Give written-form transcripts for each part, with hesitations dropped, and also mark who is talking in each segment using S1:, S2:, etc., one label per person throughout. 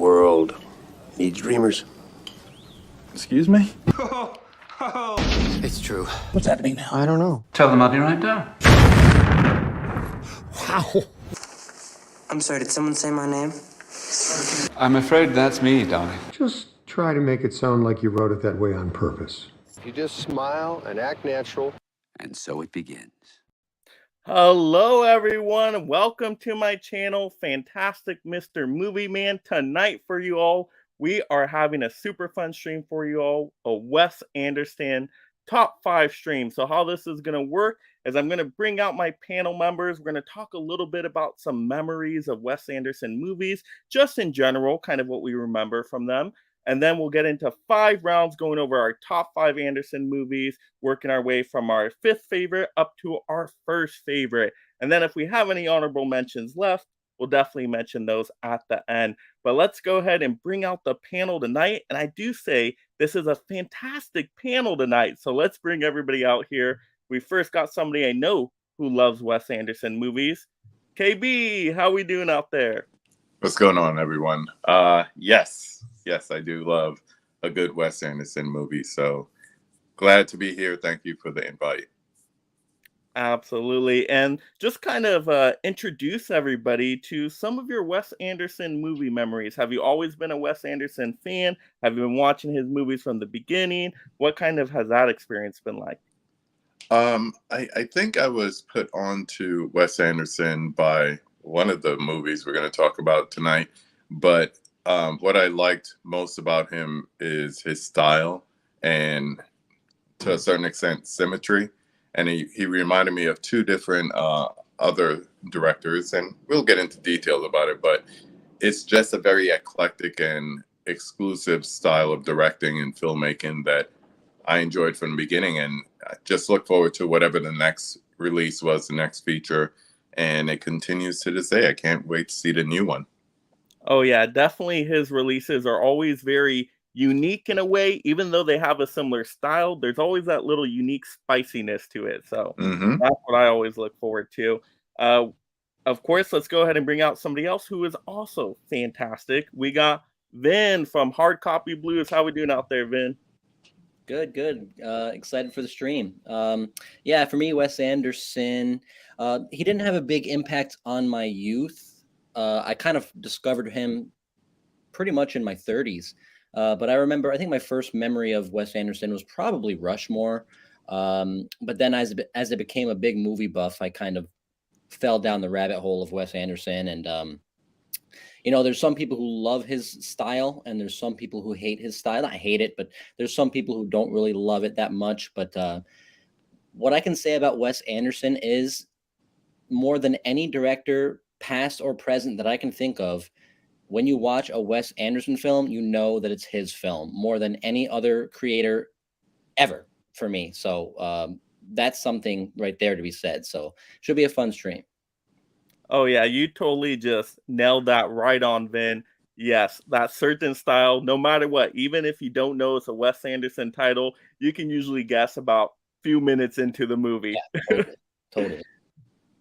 S1: world needs dreamers.
S2: Excuse me?
S3: It's true.
S4: What's happening now?
S3: I don't know.
S5: Tell them I'll be right down.
S3: Wow.
S6: I'm sorry, did someone say my name?
S5: I'm afraid that's me, darling.
S7: Just try to make it sound like you wrote it that way on purpose.
S8: You just smile and act natural.
S3: And so it begins.
S9: Hello, everyone. Welcome to my channel, Fantastic Mr. Movie Man. Tonight for you all, we are having a super fun stream for you all, a Wes Anderson top 5 stream. So how this is going to work is I'm going to bring out my panel members. We're going to talk a little bit about some memories of Wes Anderson movies, just in general, kind of what we remember from them. And then we'll get into 5 rounds going over our top 5 Anderson movies, working our way from our 5th favorite up to our 1st favorite. And then if we have any honorable mentions left, we'll definitely mention those at the end. But let's go ahead and bring out the panel tonight. And I do say this is a fantastic panel tonight. So let's bring everybody out here. We first got somebody I know who loves Wes Anderson movies. KB, how we doing out there?
S2: What's going on, everyone? Yes, I do love a good Wes Anderson movie. So glad to be here. Thank you for the invite.
S9: Absolutely. And just kind of introduce everybody to some of your Wes Anderson movie memories. Have you always been a Wes Anderson fan? Have you been watching his movies from the beginning? What kind of has that experience been like?
S2: I think I was put on to Wes Anderson by one of the movies we're going to talk about tonight. But what I liked most about him is his style and, to a certain extent, symmetry. And he reminded me of 2 different other directors, and we'll get into details about it, but it's just a very eclectic and exclusive style of directing and filmmaking that I enjoyed from the beginning, and I just look forward to whatever the next release was, the next feature, and it continues to this day. I can't wait to see the new one.
S9: Oh yeah, definitely his releases are always very unique in a way. Even though they have a similar style, there's always that little unique spiciness to it. So that's what I always look forward to. Of course, let's go ahead and bring out somebody else who is also fantastic. We got Vin from Hard Copy Blues. How we doing out there, Vin?
S10: Good. Excited for the stream. Yeah, for me, Wes Anderson, he didn't have a big impact on my youth. I kind of discovered him pretty much in my 30s. But I remember, I think my first memory of Wes Anderson was probably Rushmore. But then as I became a big movie buff, I kind of fell down the rabbit hole of Wes Anderson. And, there's some people who love his style and there's some people who hate his style. I hate it, but there's some people who don't really love it that much. But what I can say about Wes Anderson is, more than any director, past or present, that I can think of, when you watch a Wes Anderson film, you know that it's his film more than any other creator ever for me. So that's something right there to be said. So should be a fun stream.
S9: Oh yeah, you totally just nailed that right on, Vin. Yes, that certain style, no matter what, even if you don't know it's a Wes Anderson title, you can usually guess about a few minutes into the movie.
S10: Yeah, totally.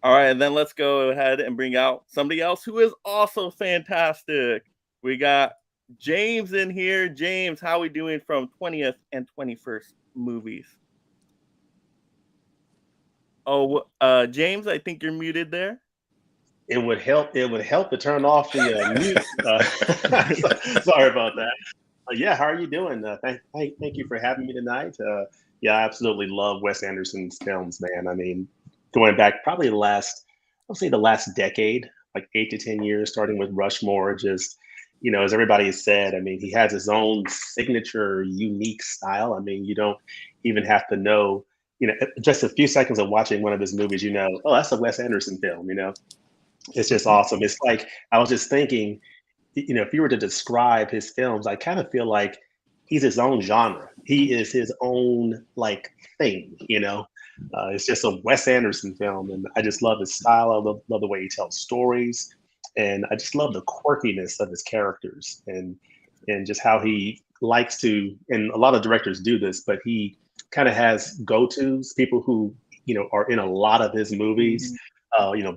S9: All right, and then let's go ahead and bring out somebody else who is also fantastic. We got James in here. James, how are we doing from 20th and 21st movies? Oh, James, I think you're muted there.
S11: It would help to turn off the mute. Sorry about that. Yeah, how are you doing? Thank you for having me tonight. Yeah, I absolutely love Wes Anderson's films, man. I mean, going back probably the last decade, like 8 to 10 years, starting with Rushmore, just, as everybody has said, I mean, he has his own signature, unique style. I mean, you don't even have to know, just a few seconds of watching one of his movies, oh, that's a Wes Anderson film, It's just awesome. It's like, I was just thinking, if you were to describe his films, I kind of feel like he's his own genre. He is his own, thing, It's just a Wes Anderson film, and I just love his style. I love the way he tells stories, and I just love the quirkiness of his characters, and just how he likes to. And a lot of directors do this, but he kind of has go-tos, people who are in a lot of his movies.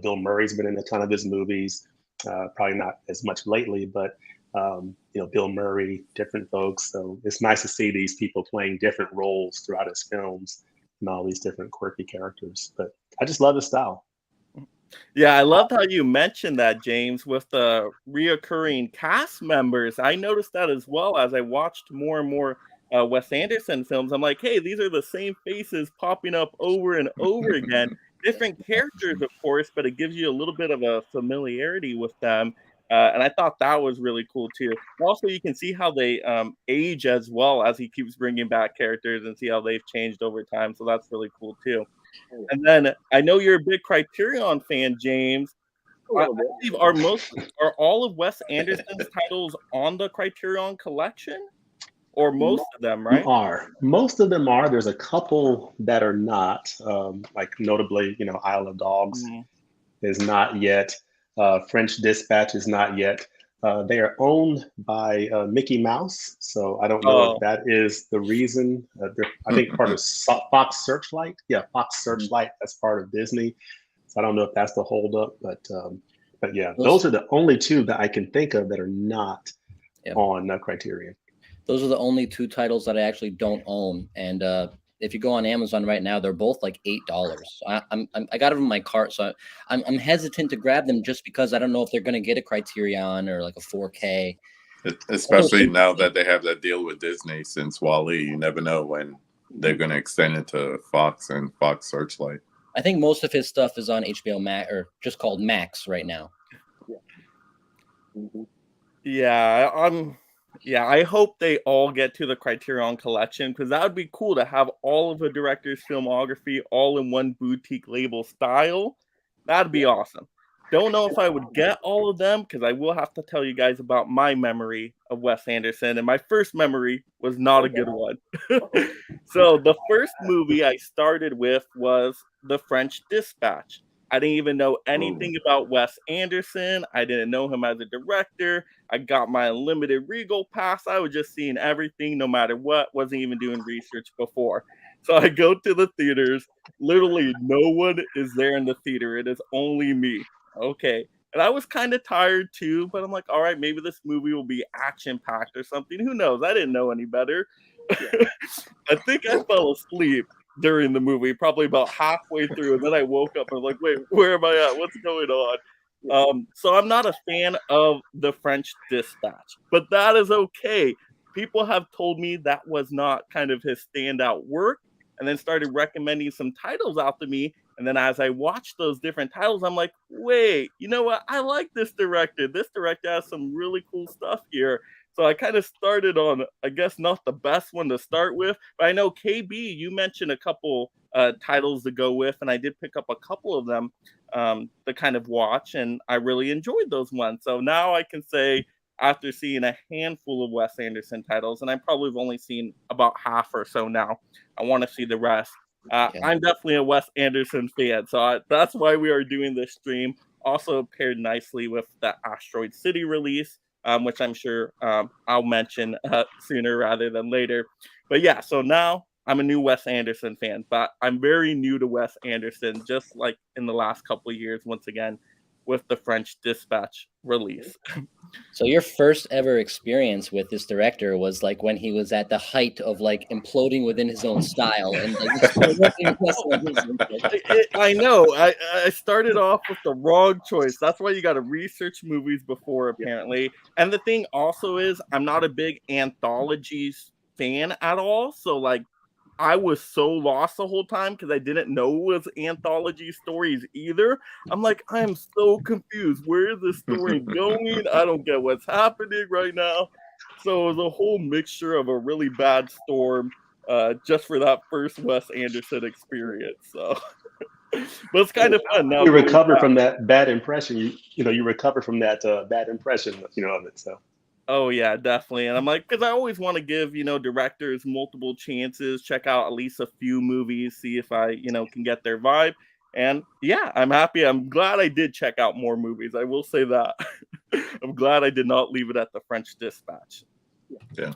S11: Bill Murray's been in a ton of his movies, probably not as much lately, but Bill Murray, different folks. So it's nice to see these people playing different roles throughout his films and all these different quirky characters. But I just love his style.
S9: Yeah, I loved how you mentioned that, James, with the reoccurring cast members. I noticed that as well as I watched more and more Wes Anderson films. I'm like, hey, these are the same faces popping up over and over again. Different characters, of course, but it gives you a little bit of a familiarity with them. And I thought that was really cool too. Also, you can see how they age as well as he keeps bringing back characters and see how they've changed over time. So that's really cool too. And then I know you're a big Criterion fan, James. I believe are all of Wes Anderson's titles on the Criterion collection, or most of them, right?
S11: Most of them are. There's a couple that are not, like notably, Isle of Dogs is not yet. French Dispatch is not yet. They are owned by Mickey Mouse, so I don't know if that is the reason. I think part of Fox Searchlight. Yeah, Fox Searchlight. That's part of Disney. So I don't know if that's the holdup, but yeah, those are the only two that I can think of that are not on Criterion.
S10: Those are the only two titles that I actually don't own, and if you go on Amazon right now, they're both like $8. So I got them in my cart, so I'm hesitant to grab them just because I don't know if they're going to get a Criterion or like a 4K.
S2: Especially now that they have that deal with Disney since Wall-E, you never know when they're going to extend it to Fox and Fox Searchlight.
S10: I think most of his stuff is on HBO Max, or just called Max right now.
S9: Yeah, I hope they all get to the Criterion collection, because that would be cool to have all of a director's filmography all in one boutique label style. That'd be awesome. Don't know if I would get all of them, because I will have to tell you guys about my memory of Wes Anderson, and my first memory was not a good one. So the first movie I started with was The French Dispatch. I didn't even know anything about Wes Anderson. I didn't know him as a director. I got my unlimited Regal pass. I was just seeing everything no matter what. Wasn't even doing research before. So I go to the theaters. Literally no one is there in the theater. It is only me. Okay. And I was kind of tired too, but I'm like, all right, maybe this movie will be action-packed or something. Who knows? I didn't know any better. I think I fell asleep during the movie, probably about halfway through, and then I woke up and was like, wait, where am I at? What's going on? So I'm not a fan of The French Dispatch, but that is okay. People have told me that was not kind of his standout work, and then started recommending some titles out to me. And then as I watched those different titles, I'm like, wait, you know what? I like this director. This director has some really cool stuff here. So I kind of started on, I guess, not the best one to start with, but I know KB, you mentioned a couple titles to go with, and I did pick up a couple of them to kind of watch, and I really enjoyed those ones. So now I can say, after seeing a handful of Wes Anderson titles, and I probably have only seen about half or so now, I want to see the rest. I'm definitely a Wes Anderson fan, so that's why we are doing this stream. Also paired nicely with the Asteroid City release, which I'm sure I'll mention sooner rather than later. But yeah, so now I'm a new Wes Anderson fan, but I'm very new to Wes Anderson, just like in the last couple of years, once again, with the French Dispatch release.
S10: So your first ever experience with this director was like when he was at the height of like imploding within his own style, and like
S9: I know. I started off with the wrong choice. That's why you got to research movies before, apparently. And the thing also is, I'm not a big anthologies fan at all. So like, I was so lost the whole time because I didn't know it was anthology stories either. I'm like, I am so confused. Where is this story going? I don't get what's happening right now. So it was a whole mixture of a really bad storm just for that first Wes Anderson experience. So, but it's kind of fun now.
S11: You recover from that bad impression. You recover from that bad impression, of it. So.
S9: Oh yeah, definitely. And I'm like, because I always want to give, directors multiple chances, check out at least a few movies, see if I, can get their vibe. And yeah, I'm happy. I'm glad I did check out more movies. I will say that. I'm glad I did not leave it at the French Dispatch.
S2: Yeah.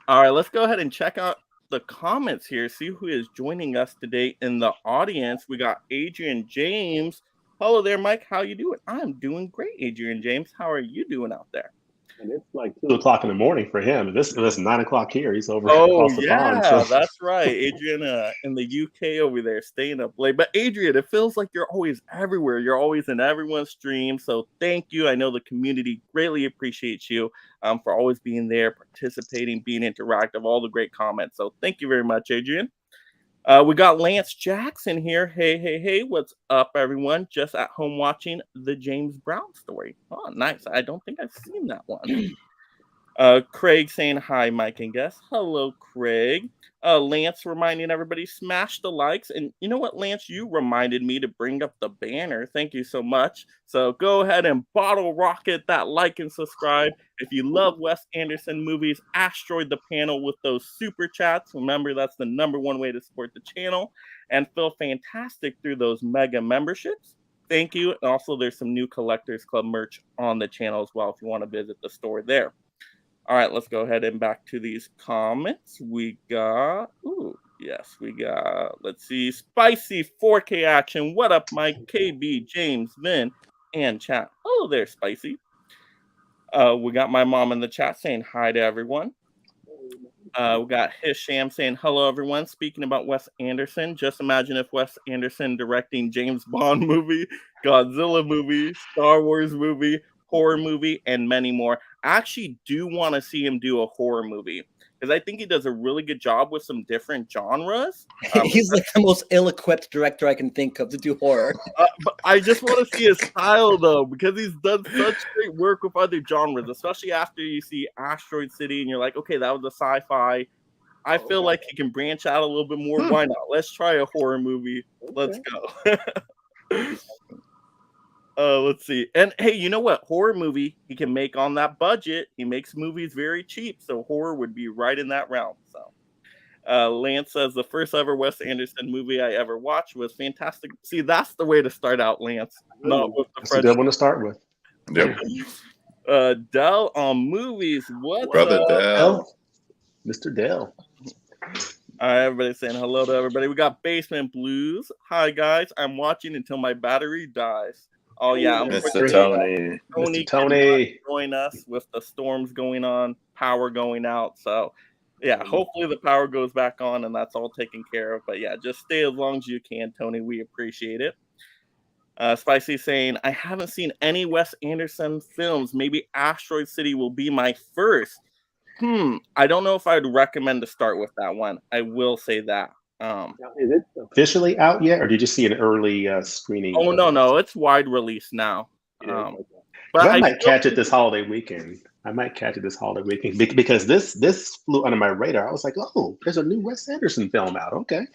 S9: All right, let's go ahead and check out the comments here, see who is joining us today in the audience. We got Adrian James. Hello there, Mike. How you doing? I'm doing great, Adrian James. How are you doing out there?
S11: And it's like 2 o'clock in the morning for him. It's 9 o'clock here. He's over
S9: Oh
S11: across the
S9: yeah,
S11: pond. So
S9: that's right. Adrian in the UK over there staying up late. But Adrian, it feels like you're always everywhere. You're always in everyone's stream. So thank you. I know the community greatly appreciates you for always being there, participating, being interactive, all the great comments. So thank you very much, Adrian. We got Lance Jackson here. Hey, what's up, everyone? Just at home watching the James Brown story. Oh, nice. I don't think I've seen that one. Craig saying hi, Mike and guest. Hello, Craig. Lance reminding everybody, smash the likes. And you know what, Lance? You reminded me to bring up the banner. Thank you so much. So go ahead and bottle rocket that like and subscribe. If you love Wes Anderson movies, asteroid the panel with those super chats. Remember, that's the #1 way to support the channel and feel fantastic through those mega memberships. Thank you. And also, there's some new Collectors Club merch on the channel as well if you want to visit the store there. All right, let's go ahead and back to these comments. We got, let's see, Spicy 4K Action. What up, Mike, KB, James, Vin, and chat. Oh, there's Spicy. We got my mom in the chat saying hi to everyone. We got Hisham saying hello, everyone. Speaking about Wes Anderson, just imagine if Wes Anderson directing James Bond movie, Godzilla movie, Star Wars movie, horror movie, and many more. I actually do want to see him do a horror movie because I think he does a really good job with some different genres.
S10: He's like the most ill-equipped director I can think of to do horror.
S9: But I just want to see his style though, because he's done such great work with other genres, especially after you see Asteroid City and you're like, okay, that was a sci-fi. I feel like he can branch out a little bit more. Why not? Let's try a horror movie. Let's go. Let's see. And hey, you know what? Horror movie he can make on that budget. He makes movies very cheap, so horror would be right in that realm. So Lance says the first ever Wes Anderson movie I ever watched was fantastic. See, that's the way to start out, Lance. Not with the
S11: that's a good one to start with.
S2: Yep.
S9: Dell on movies. What
S2: Brother
S9: up?
S2: Dell.
S11: Mr. Dell.
S9: All right, everybody saying hello to everybody. We got Basement Blues. Hi, guys. I'm watching until my battery dies. Oh, yeah.
S2: Mr. Tony.
S11: Mr. Tony.
S9: Join us with the storms going on, power going out. So, yeah, hopefully the power goes back on and that's all taken care of. But, yeah, just stay as long as you can, Tony. We appreciate it. Spicy saying, I haven't seen any Wes Anderson films. Maybe Asteroid City will be my first. I don't know if I'd recommend to start with that one. I will say that.
S11: Is it officially out yet, or did you see an early screening?
S9: Oh, no. It's wide release now.
S11: But I might catch it this holiday weekend. Because this flew under my radar. I was like, oh, there's a new Wes Anderson film out. Okay.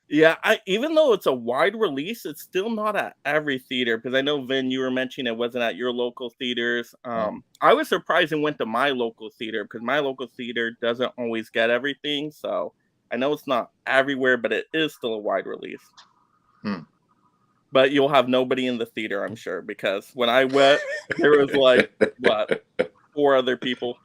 S9: Yeah, even though it's a wide release, it's still not at every theater. Because I know, Vin, you were mentioning it wasn't at your local theaters. I was surprised it went to my local theater because my local theater doesn't always get everything. So I know it's not everywhere, but it is still a wide release. But you'll have nobody in the theater, I'm sure, because when I went, there was like, 4 other people.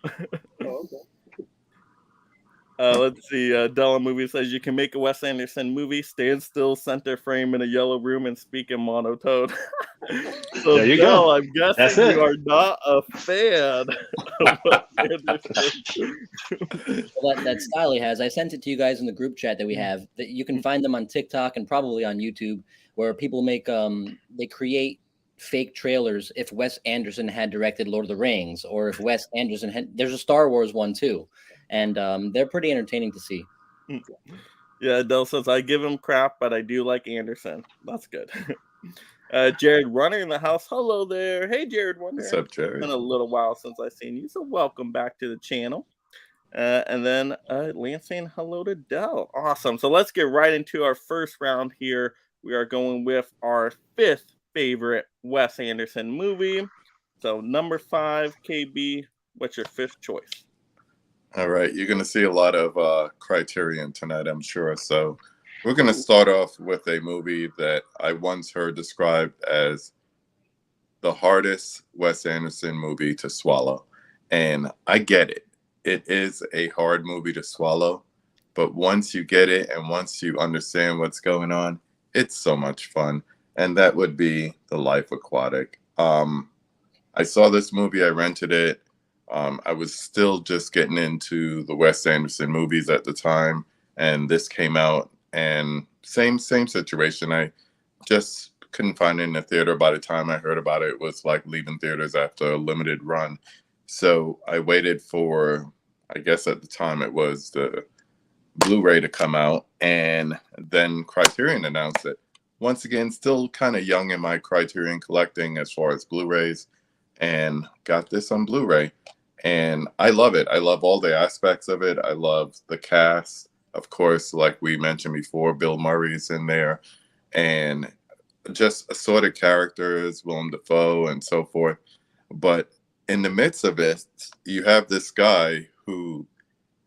S9: Let's see. Della Movie says you can make a Wes Anderson movie, stand still, center frame in a yellow room, and speak in monotone. So,
S11: there you
S9: Del,
S11: go.
S9: I'm guessing you are not a fan of Wes Anderson.
S10: Well, that style he has, I sent it to you guys in the group chat that we have. That you can find them on TikTok and probably on YouTube, where people make they create fake trailers. If Wes Anderson had directed Lord of the Rings, or if Wes Anderson had, there's a Star Wars one too. And they're pretty entertaining to see.
S9: Yeah, Del says, I give him crap, but I do like Anderson. That's good. Jared Runner in the house. Hello there. Hey, Jared Runner.
S2: What's up, Jared?
S9: It's been a little while since I've seen you, so welcome back to the channel. And then Lance saying hello to Del. Awesome. So let's get right into our first round here. We are going with our 5th favorite Wes Anderson movie. So number 5, KB, what's your 5th choice?
S2: All right, you're going to see a lot of Criterion tonight, I'm sure. So we're going to start off with a movie that I once heard described as the hardest Wes Anderson movie to swallow. And I get it. It is a hard movie to swallow. But once you get it and once you understand what's going on, it's so much fun. And that would be The Life Aquatic. I saw this movie. I rented it I was still just getting into the Wes Anderson movies at the time, and this came out, and same situation. I just couldn't find it in the theater. By the time I heard about it, it was like leaving theaters after a limited run. So I waited for, I guess at the time it was the Blu-ray to come out, and then Criterion announced it. Once again, still kind of young in my Criterion collecting as far as Blu-rays, and got this on Blu-ray. And I love it. I love all the aspects of it. I love the cast. Of course, like we mentioned before, Bill Murray's in there, and just assorted characters, Willem Dafoe and so forth. But in the midst of it, you have this guy who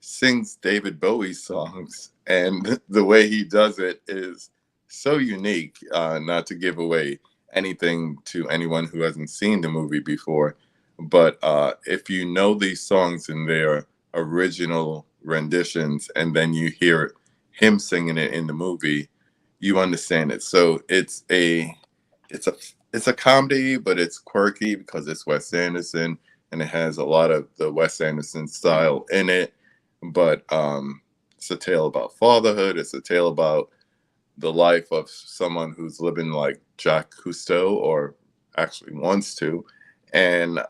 S2: sings David Bowie songs, and the way he does it is so unique, not to give away anything to anyone who hasn't seen the movie before. But if you know these songs in their original renditions, and then you hear him singing it in the movie, you understand it. So it's a comedy, but it's quirky because it's Wes Anderson, and it has a lot of the Wes Anderson style in it. But it's a tale about fatherhood. It's a tale about the life of someone who's living like Jacques Cousteau, or actually wants to. And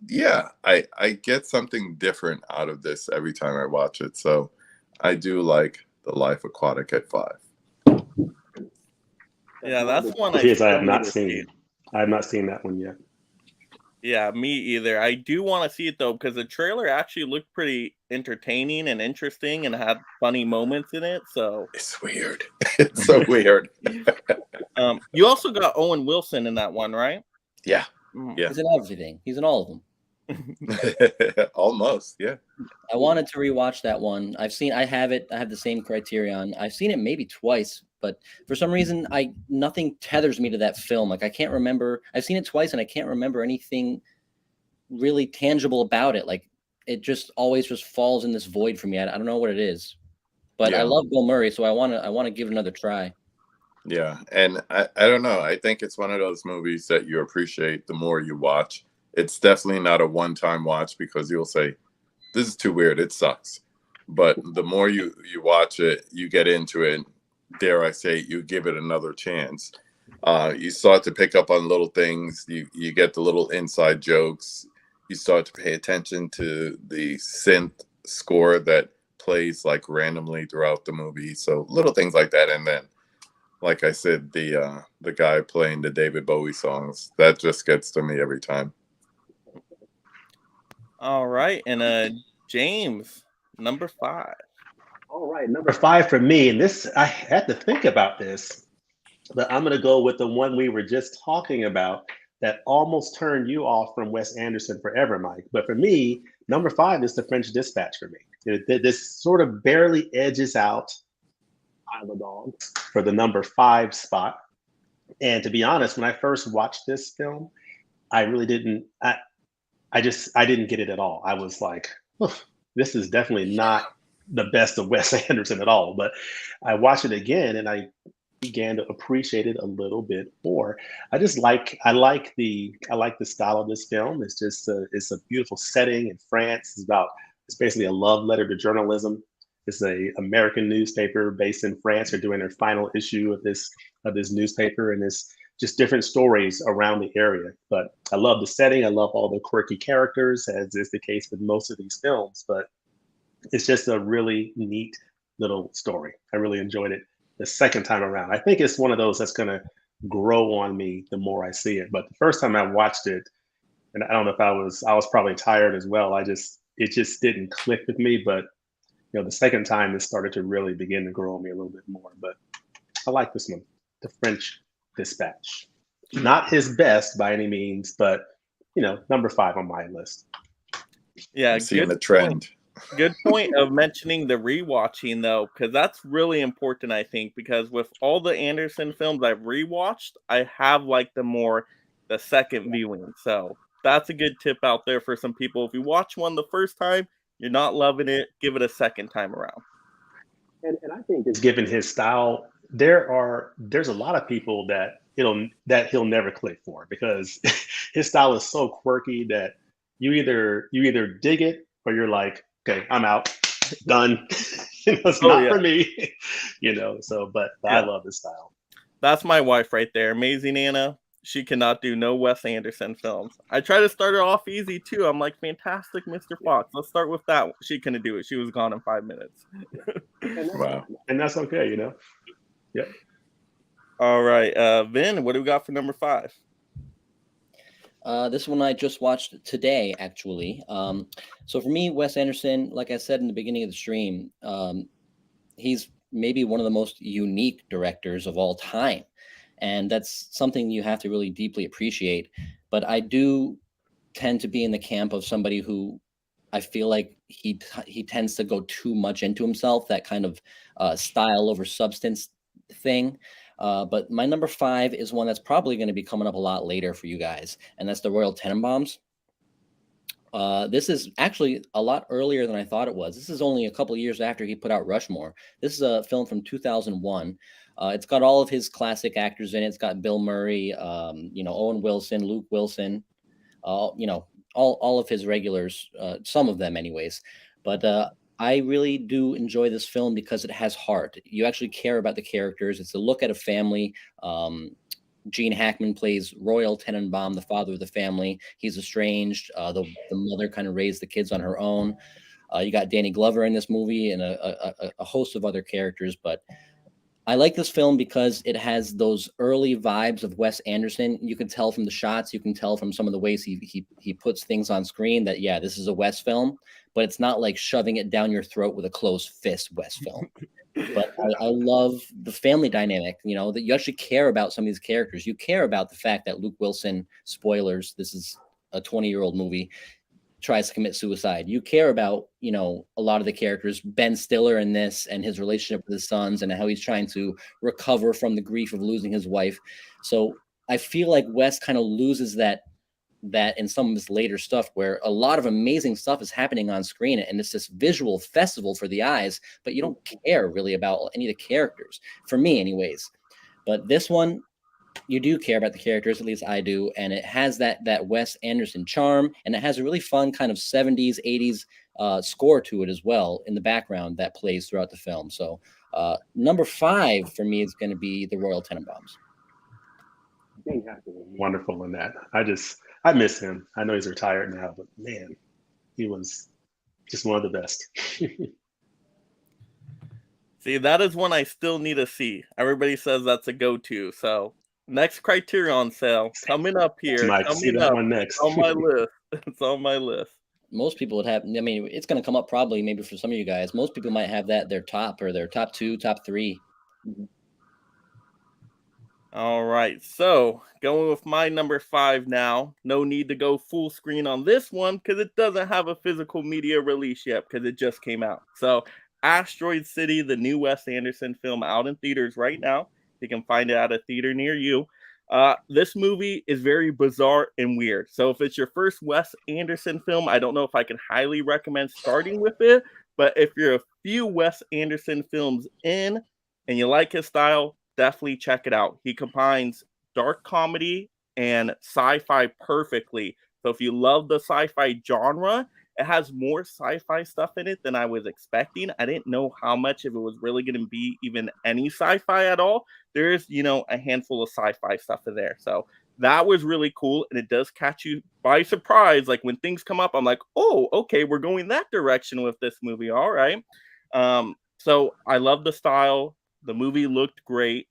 S2: yeah, I get something different out of this every time I watch it. So I do like The Life Aquatic at 5.
S9: Yeah, that's one
S11: I have not seen. I have not seen that one yet.
S9: Yeah, me either. I do want to see it though, because the trailer actually looked pretty entertaining and interesting and had funny moments in it. So
S2: It's weird. It's so weird.
S9: you also got Owen Wilson in that one, right?
S2: Yeah. Yeah.
S10: He's in everything. He's in all of them.
S2: Almost, yeah.
S10: I wanted to rewatch that one. I have the same Criterion. I've seen it maybe twice, but for some reason nothing tethers me to that film. Like I can't remember. I've seen it twice and I can't remember anything really tangible about it. Like it just always just falls in this void for me. I don't know what it is. But
S2: Yeah.
S10: I love Bill Murray, so I want to give it another try.
S2: Yeah. And I don't know. I think it's one of those movies that you appreciate the more you watch. It's definitely not a one-time watch, because you'll say, this is too weird, it sucks. But the more you watch it, you get into it, dare I say, you give it another chance. You start to pick up on little things. You get the little inside jokes. You start to pay attention to the synth score that plays like randomly throughout the movie. So little things like that. And then, like I said, the guy playing the David Bowie songs, that just gets to me every time.
S9: All right, and James, number 5.
S11: All right, number 5 for me, and this I had to think about this, but I'm going to go with the one we were just talking about that almost turned you off from Wes Anderson forever, Mike. But for me, number 5 is The French Dispatch for me. This sort of barely edges out Isle of Dogs for the number 5 spot. And to be honest, when I first watched this film, I really didn't. I didn't get it at all. I was like, this is definitely not the best of Wes Anderson at all. But I watched it again and I began to appreciate it a little bit more. I like the style of this film. It's just it's a beautiful setting in France. It's basically a love letter to journalism. It's a American newspaper based in France. They're doing their final issue of this newspaper, and it's just different stories around the area. But I love the setting. I love all the quirky characters, as is the case with most of these films. But it's just a really neat little story. I really enjoyed it the second time around. I think it's one of those that's going to grow on me the more I see it. But the first time I watched it, and I don't know if I was probably tired as well. It just didn't click with me. But the second time it started to really begin to grow on me a little bit more. But I like this one, The French Dispatch. Not his best by any means, but number 5 on my list.
S9: Yeah,
S2: I'm seeing the trend.
S9: Good point of mentioning the rewatching though, because that's really important, I think, because with all the Anderson films I've rewatched, I have liked them more the second viewing. So that's a good tip out there for some people. If you watch one the first time, you're not loving it, give it a second time around.
S11: And I think it's given his style, there's a lot of people that he'll never click for, because his style is so quirky that you either dig it or you're like, okay, I'm out, done. It's
S9: Oh,
S11: not
S9: yeah.
S11: for me. So but I
S9: Yeah.
S11: love his style.
S9: That's my wife right there, Amazing Anna. She cannot do no Wes Anderson films. I try to start her off easy too. I'm like, Fantastic Mr. Fox. Let's start with that. She couldn't do it. She was gone in 5 minutes.
S2: Wow.
S11: And that's okay, Yeah.
S9: All right, Vin, what do we got for number 5?
S10: This one I just watched today, actually. So for me, Wes Anderson, like I said in the beginning of the stream, he's maybe one of the most unique directors of all time. And that's something you have to really deeply appreciate. But I do tend to be in the camp of somebody who I feel like he tends to go too much into himself, that kind of style over substance thing. But my number 5 is one that's probably going to be coming up a lot later for you guys, and that's the Royal Tenenbaums. This is actually a lot earlier than I thought it was. This is only a couple years after he put out Rushmore. This is a film from 2001. It's got all of his classic actors in it. It's got Bill Murray, Owen Wilson, Luke Wilson, all of his regulars, some of them anyways. But I really do enjoy this film because it has heart. You actually care about the characters. It's a look at a family. Gene Hackman plays Royal Tenenbaum, the father of the family. He's estranged. The mother kind of raised the kids on her own. You got Danny Glover in this movie and a host of other characters. But I like this film because it has those early vibes of Wes Anderson. You can tell from the shots. You can tell from some of the ways he puts things on screen that, yeah, this is a Wes film. But it's not like shoving it down your throat with a closed fist Wes film. But I love the family dynamic, that you actually care about some of these characters. You care about the fact that Luke Wilson, spoilers, this is a 20-year-old movie, tries to commit suicide. You care about, a lot of the characters, Ben Stiller in this and his relationship with his sons and how he's trying to recover from the grief of losing his wife. So I feel like Wes kind of loses that in some of his later stuff, where a lot of amazing stuff is happening on screen and it's this visual festival for the eyes, but you don't care really about any of the characters, for me anyways. But this one, you do care about the characters, at least I do, and it has that Wes Anderson charm, and it has a really fun kind of 70s 80s score to it as well in the background that plays throughout the film. So number 5 for me is going to be the Royal Tenenbaums.
S11: Wonderful in that. I miss him. I know he's retired now, but man, he was just one of the best.
S9: See, that is one I still need to see. Everybody says that's a go-to. So next Criterion sale coming up here.
S11: Might see that one next.
S9: On my list. It's on my list.
S10: Most people would have, it's going to come up probably maybe for some of you guys. Most people might have that their top 2, top 3.
S9: All right, so going with my number 5 now. No need to go full screen on this one because it doesn't have a physical media release yet because it just came out. So Asteroid City, the new Wes Anderson film, out in theaters right now. You can find it at a theater near you. This movie is very bizarre and weird. So if it's your first Wes Anderson film, I don't know if I can highly recommend starting with it. But if you're a few Wes Anderson films in and you like his style, definitely check it out. He combines dark comedy and sci-fi perfectly. So if you love the sci-fi genre, it has more sci-fi stuff in it than I was expecting. I didn't know how much if it was really going to be even any sci-fi at all. There's, a handful of sci-fi stuff in there. So that was really cool. And it does catch you by surprise. Like when things come up, I'm like, oh, okay, we're going that direction with this movie. All right. So I love the style. The movie looked great.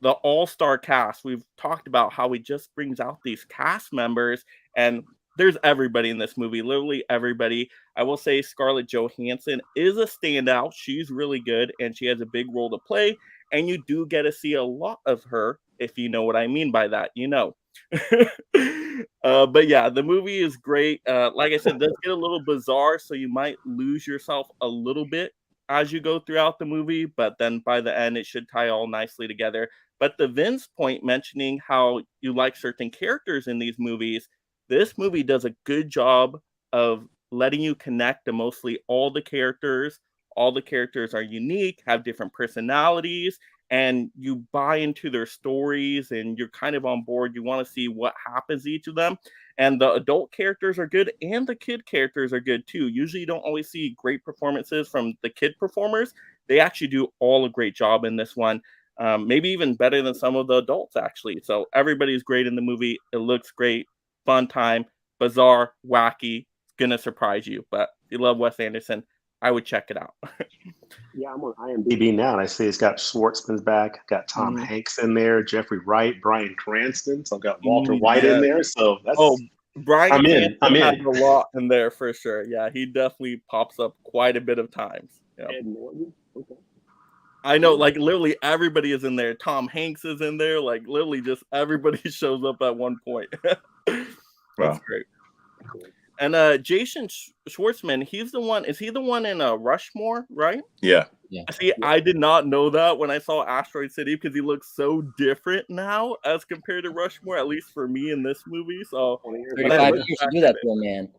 S9: The all-star cast, we've talked about how he just brings out these cast members, and there's everybody in this movie, literally everybody. I will say Scarlett Johansson is a standout. She's really good, and she has a big role to play, and you do get to see a lot of her, if you know what I mean by that, But yeah, the movie is great. Like I said, it does get a little bizarre, so you might lose yourself a little bit as you go throughout the movie, but then by the end, it should tie all nicely together. But the Vince point mentioning how you like certain characters in these movies, this movie does a good job of letting you connect to mostly all the characters. All the characters are unique, have different personalities, and you buy into their stories and you're kind of on board. You want to see what happens to each of them. And the adult characters are good and the kid characters are good too. Usually you don't always see great performances from the kid performers. They actually do all a great job in this one. Maybe even better than some of the adults, actually. So everybody's great in the movie. It looks great, fun time, bizarre, wacky. It's gonna surprise you. But if you love Wes Anderson, I would check it out.
S11: Yeah, I'm on IMDb now, and I see it's got Schwartzman's back, got Tom Hanks in there, Jeffrey Wright, Bryan Cranston, so I've got Walter White in there. So that's
S9: Bryan
S11: I'm in.
S9: has a lot in there for sure. Yeah, he definitely pops up quite a bit of times. Yep.
S11: Ed Norton. Okay.
S9: I know, like literally everybody is in there. Tom Hanks is in there. Like literally, just everybody shows up at one point. That's great.
S11: Cool.
S9: And Jason Schwartzman, he's the one. Is he the one in Rushmore? Right?
S2: Yeah.
S9: See, I did not know that when I saw Asteroid City because he looks so different now as compared to Rushmore. At least for me in this movie. So
S10: 35 years to do that to a man.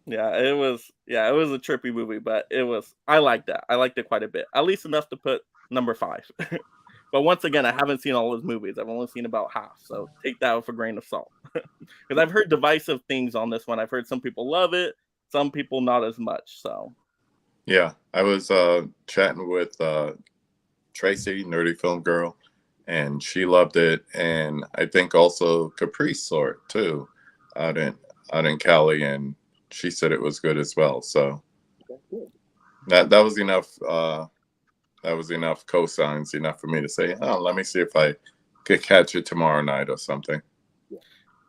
S9: Yeah, it was a trippy movie, but I liked that. I liked it quite a bit, at least enough to put number 5. But once again, I haven't seen all his movies. I've only seen about half, so take that with a grain of salt. Because I've heard divisive things on this one. I've heard some people love it, some people not as much. So
S2: yeah, I was chatting with Tracy, Nerdy Film Girl, and she loved it, and I think also Caprice saw it too out in Cali, and she said it was good as well. So that was enough. That was enough cosigns, enough for me to say, oh, let me see if I could catch it tomorrow night or something.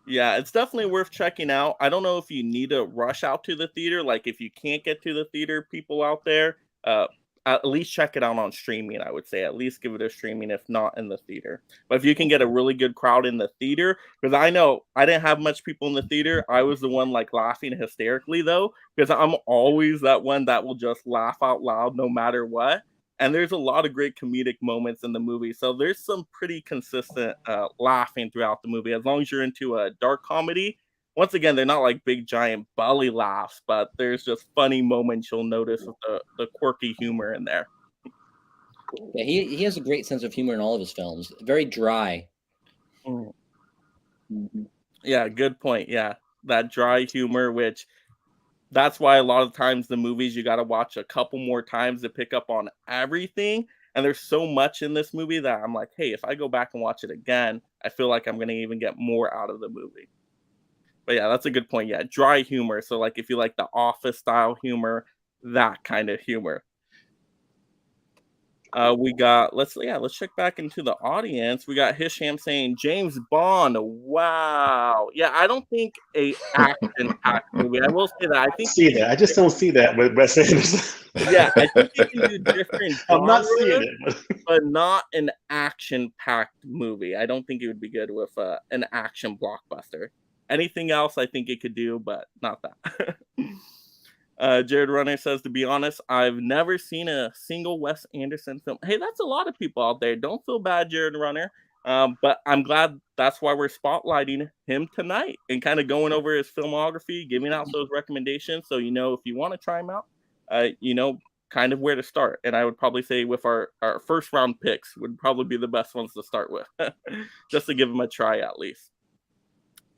S9: Yeah, it's definitely worth checking out. I don't know if you need to rush out to the theater. Like if you can't get to the theater, people out there, at least check it out on streaming, I would say. At least give it a streaming, if not in the theater. But if you can get a really good crowd in the theater, because I know I didn't have much people in the theater. I was the one like laughing hysterically though, because I'm always that one that will just laugh out loud no matter what. And there's a lot of great comedic moments in the movie. So there's some pretty consistent laughing throughout the movie. As long as you're into a dark comedy, once again, they're not like big, giant belly laughs, but there's just funny moments you'll notice with the quirky humor in there.
S10: Yeah, he has a great sense of humor in all of his films. Very dry.
S9: Yeah, good point. Yeah, that dry humor, which that's why a lot of times the movies you got to watch a couple more times to pick up on everything. And there's so much in this movie that I'm like, hey, if I go back and watch it again, I feel like I'm going to even get more out of the movie. But yeah, that's a good point. Yeah, dry humor. So like if you like the Office style humor, that kind of humor. We got let's check back into the audience. We got Hisham saying James Bond. Wow. Yeah, I don't think a action-packed movie. I will say that. I think
S11: see that. I just don't see that with Wes Anderson.
S9: Yeah, I think you can do different.
S11: I'm not seeing it,
S9: but not an action-packed movie. I don't think it would be good with an action blockbuster. Anything else, I think it could do, but not that. Jared Runner says, to be honest, I've never seen a single Wes Anderson film. Hey, that's a lot of people out there. Don't feel bad, Jared Runner. But I'm glad that's why we're spotlighting him tonight and kind of going over his filmography, giving out those recommendations. So, if you want to try him out, kind of where to start. And I would probably say with our first round picks would probably be the best ones to start with, just to give him a try at least.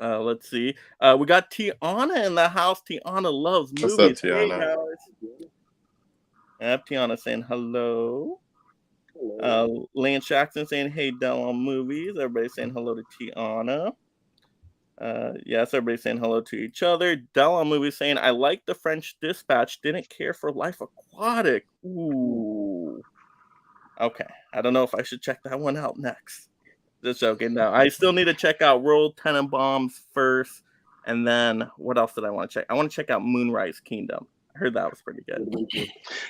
S9: Let's see. We got Tiana in the house. Tiana loves movies.
S2: What's up, Tiana?
S9: Hey, guys. I have Tiana saying hello. Lance Jackson saying, hey, Del on movies. Everybody saying hello to Tiana. Yes, everybody saying hello to each other. Del on movies saying, I like The French Dispatch. Didn't care for Life Aquatic. Ooh. Okay. I don't know if I should check that one out next. Just joking. No, I still need to check out Royal Tenenbaums first. And then what else did I want to check? I want to check out Moonrise Kingdom. I heard that was pretty good.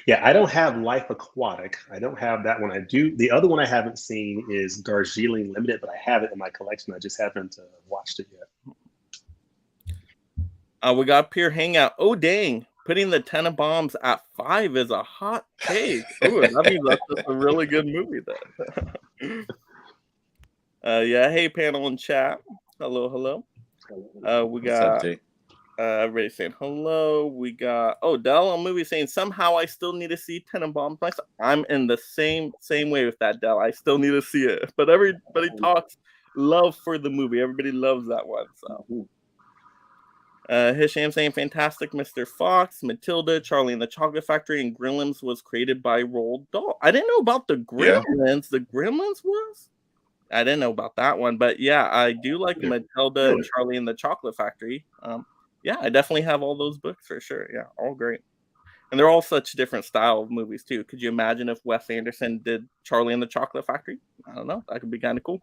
S11: Yeah, I don't have Life Aquatic. I don't have that one. I do. The other one I haven't seen is Darjeeling Limited, but I have it in my collection. I just haven't watched it yet.
S9: We got Pure Hangout. Oh, dang. Putting the Tenenbaums at 5 is a hot take. Ooh, that means that's just a really good movie then. Yeah, hey, panel and chat. Hello. We got Everybody saying hello. We got Dell on movie saying somehow I still need to see Tenenbaums myself. I'm in the same way with that, Dell. I still need to see it, but everybody talks love for the movie. Everybody loves that one. So, Hisham saying fantastic, Mr. Fox, Matilda, Charlie and the Chocolate Factory, and Gremlins was created by Roald Dahl. I didn't know about the Gremlins. The Gremlins was. I didn't know about that one, but yeah, I do like Matilda and Charlie and the Chocolate Factory. Yeah, I definitely have all those books for sure. Yeah, all great. And they're all such different style of movies too. Could you imagine if Wes Anderson did Charlie and the Chocolate Factory? I don't know. That could be kind of cool.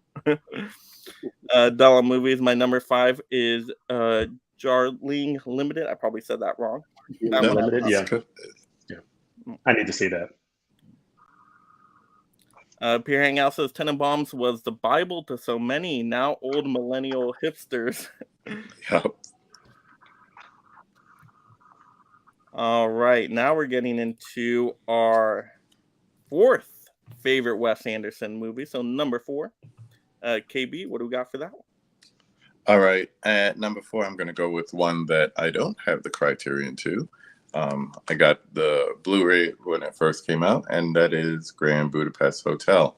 S9: Dollar Movies, my number 5 is Darjeeling Limited. I probably said that wrong.
S11: Limited, yeah. I need to see that.
S9: Pierre Hangout says Tenenbaums was the Bible to so many now old millennial hipsters.
S2: Yep.
S9: All right, now we're getting into our 4th favorite Wes Anderson movie. So number 4, KB, what do we got for that one?
S2: All right, at number 4, I'm going to go with one that I don't have the Criterion to. I got the Blu-ray when it first came out, and that is Grand Budapest Hotel.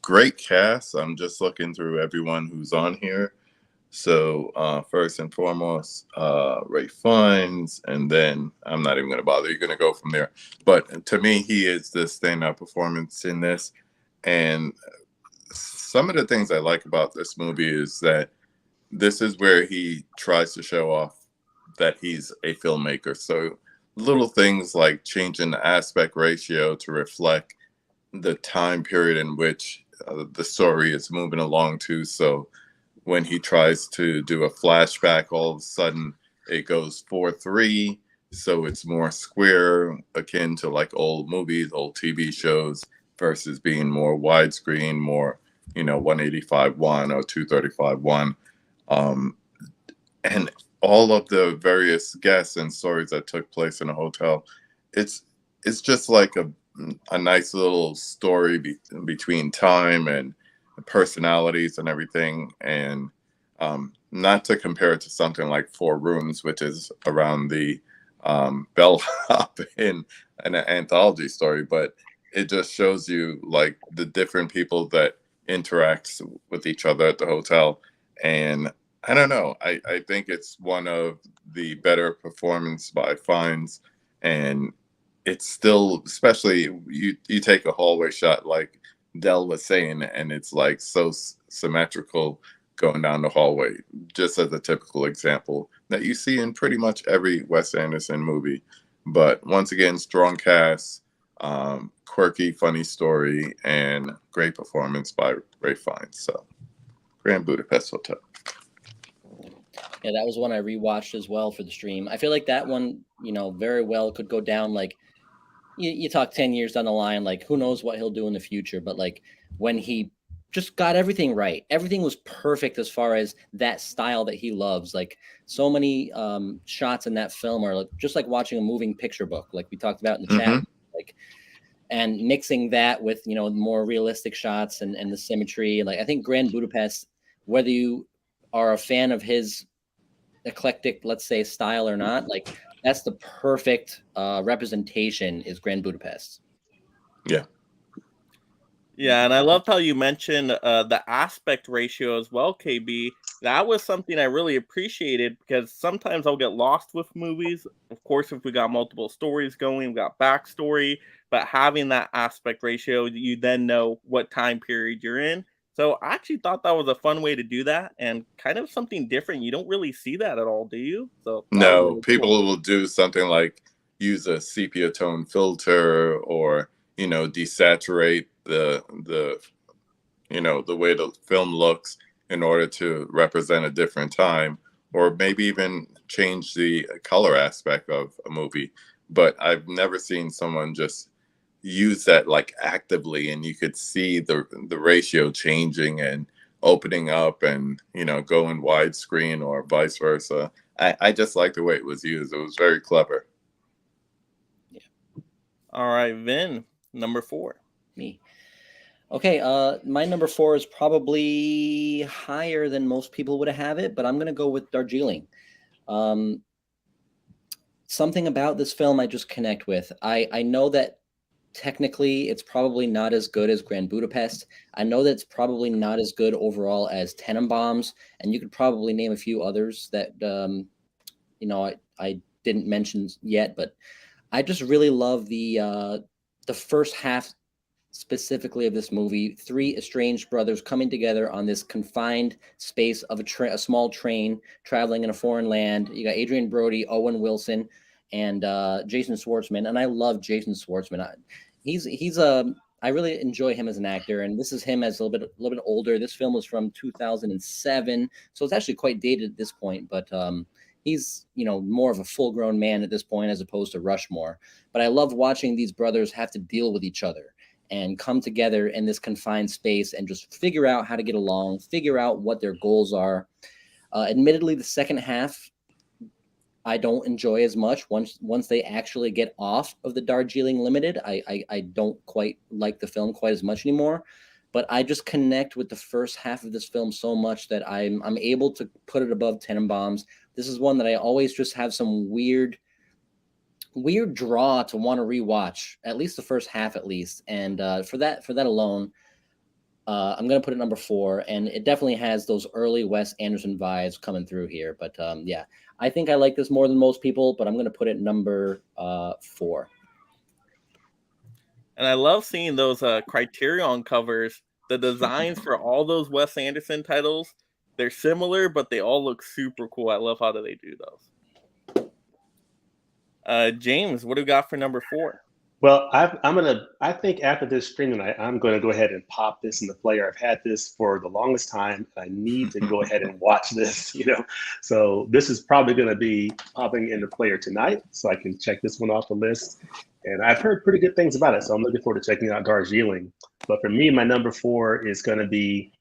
S2: Great cast. I'm just looking through everyone who's on here. So first and foremost, Ralph Fiennes, and then I'm not even going to bother. You're going to go from there. But to me, he is the standout performance in this. And some of the things I like about this movie is that this is where he tries to show off that he's a filmmaker. So little things like changing the aspect ratio to reflect the time period in which the story is moving along to. So when he tries to do a flashback, all of a sudden it goes 4:3. So it's more square, akin to like old movies, old TV shows, versus being more widescreen, more, 185:1 or 235:1. And all of the various guests and stories that took place in a hotel, it's just like a nice little story between time and personalities and everything. And not to compare it to something like 4 Rooms, which is around the bellhop in an anthology story, but it just shows you like the different people that interact with each other at the hotel. And I don't know, I think it's one of the better performance by Fiennes, and it's still, especially you take a hallway shot like Dell was saying, and it's like so symmetrical going down the hallway, just as a typical example that you see in pretty much every Wes Anderson movie. But once again, strong cast, quirky, funny story, and great performance by Ralph Fiennes. So, Grand Budapest Hotel.
S10: Yeah, that was one I rewatched as well for the stream. I feel like that one, very well could go down like you talk 10 years down the line, like who knows what he'll do in the future. But like when he just got everything right, everything was perfect as far as that style that he loves. Like so many shots in that film are like, just like watching a moving picture book, like we talked about in the chat, like, and mixing that with, more realistic shots and the symmetry. Like I think Grand Budapest, whether you are a fan of his eclectic, let's say, style or not, like that's the perfect representation is Grand Budapest.
S9: Yeah, and I loved how you mentioned the aspect ratio as well, KB. That was something I really appreciated because sometimes I'll get lost with movies. Of course, if we got multiple stories going, we got backstory, but having that aspect ratio, you then know what time period you're in. So I actually thought that was a fun way to do that and kind of something different. You don't really see that at all, do you? So
S2: no,
S9: really
S2: people
S9: cool.
S2: will do something like use a sepia tone filter or, desaturate the way the film looks in order to represent a different time, or maybe even change the color aspect of a movie. But I've never seen someone just use that like actively, and you could see the ratio changing and opening up and going widescreen or vice versa. I just like the way it was used. It was very clever.
S10: Yeah.
S9: All right, Vin, number 4.
S10: Me. Okay, my number 4 is probably higher than most people would have it, but I'm gonna go with Darjeeling. Something about this film I just connect with. I know that technically it's probably not as good as Grand Budapest. I know that it's probably not as good overall as Tenenbaums, and you could probably name a few others that I didn't mention yet, but I just really love the first half specifically of this movie. Three estranged brothers coming together on this confined space of a small train traveling in a foreign land. You got Adrian Brody, Owen Wilson, and Jason Schwartzman. And I love Jason Schwartzman. I really enjoy him as an actor, and this is him as a little bit older. This film was from 2007, so it's actually quite dated at this point. But he's more of a full-grown man at this point as opposed to Rushmore. But I love watching these brothers have to deal with each other and come together in this confined space and just figure out how to get along, figure out what their goals are. Admittedly, the second half I don't enjoy as much. Once they actually get off of the Darjeeling Limited, I don't quite like the film quite as much anymore. But I just connect with the first half of this film so much that I'm able to put it above Tenenbaums. This is one that I always just have some weird draw to want to rewatch, at least the first half at least. And for that alone, I'm going to put it number 4, and it definitely has those early Wes Anderson vibes coming through here. But yeah, I think I like this more than most people, but I'm going to put it number 4.
S9: And I love seeing those Criterion covers. The designs for all those Wes Anderson titles, they're similar, but they all look super cool. I love how they do those. James, what do we got for number 4?
S11: Well, I think after this stream tonight, I'm going to go ahead and pop this in the player. I've had this for the longest time. I need to go ahead and watch this, So this is probably going to be popping in the player tonight, so I can check this one off the list. And I've heard pretty good things about it, so I'm looking forward to checking out Darjeeling. But for me, my number 4 is going to be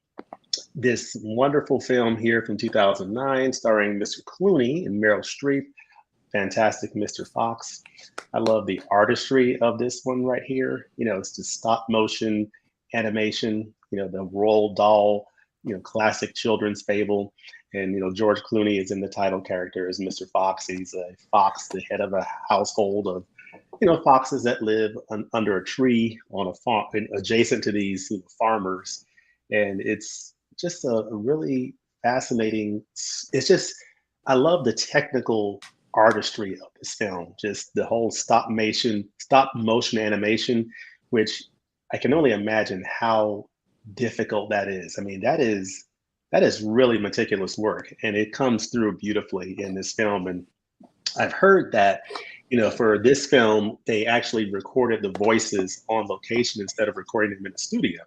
S11: this wonderful film here from 2009, starring Mr. Clooney and Meryl Streep. Fantastic Mr. Fox. I love the artistry of this one right here. It's the stop motion animation, the Roald Dahl, classic children's fable. And, George Clooney is in the title character as Mr. Fox. He's a fox, the head of a household of, foxes that live under a tree on a farm adjacent to these farmers. And it's just a really fascinating, I love the technical artistry of this film, just the whole stop motion animation, which I can only imagine how difficult that is. I mean, that is really meticulous work, and it comes through beautifully in this film. And I've heard that, for this film, they actually recorded the voices on location instead of recording them in the studio.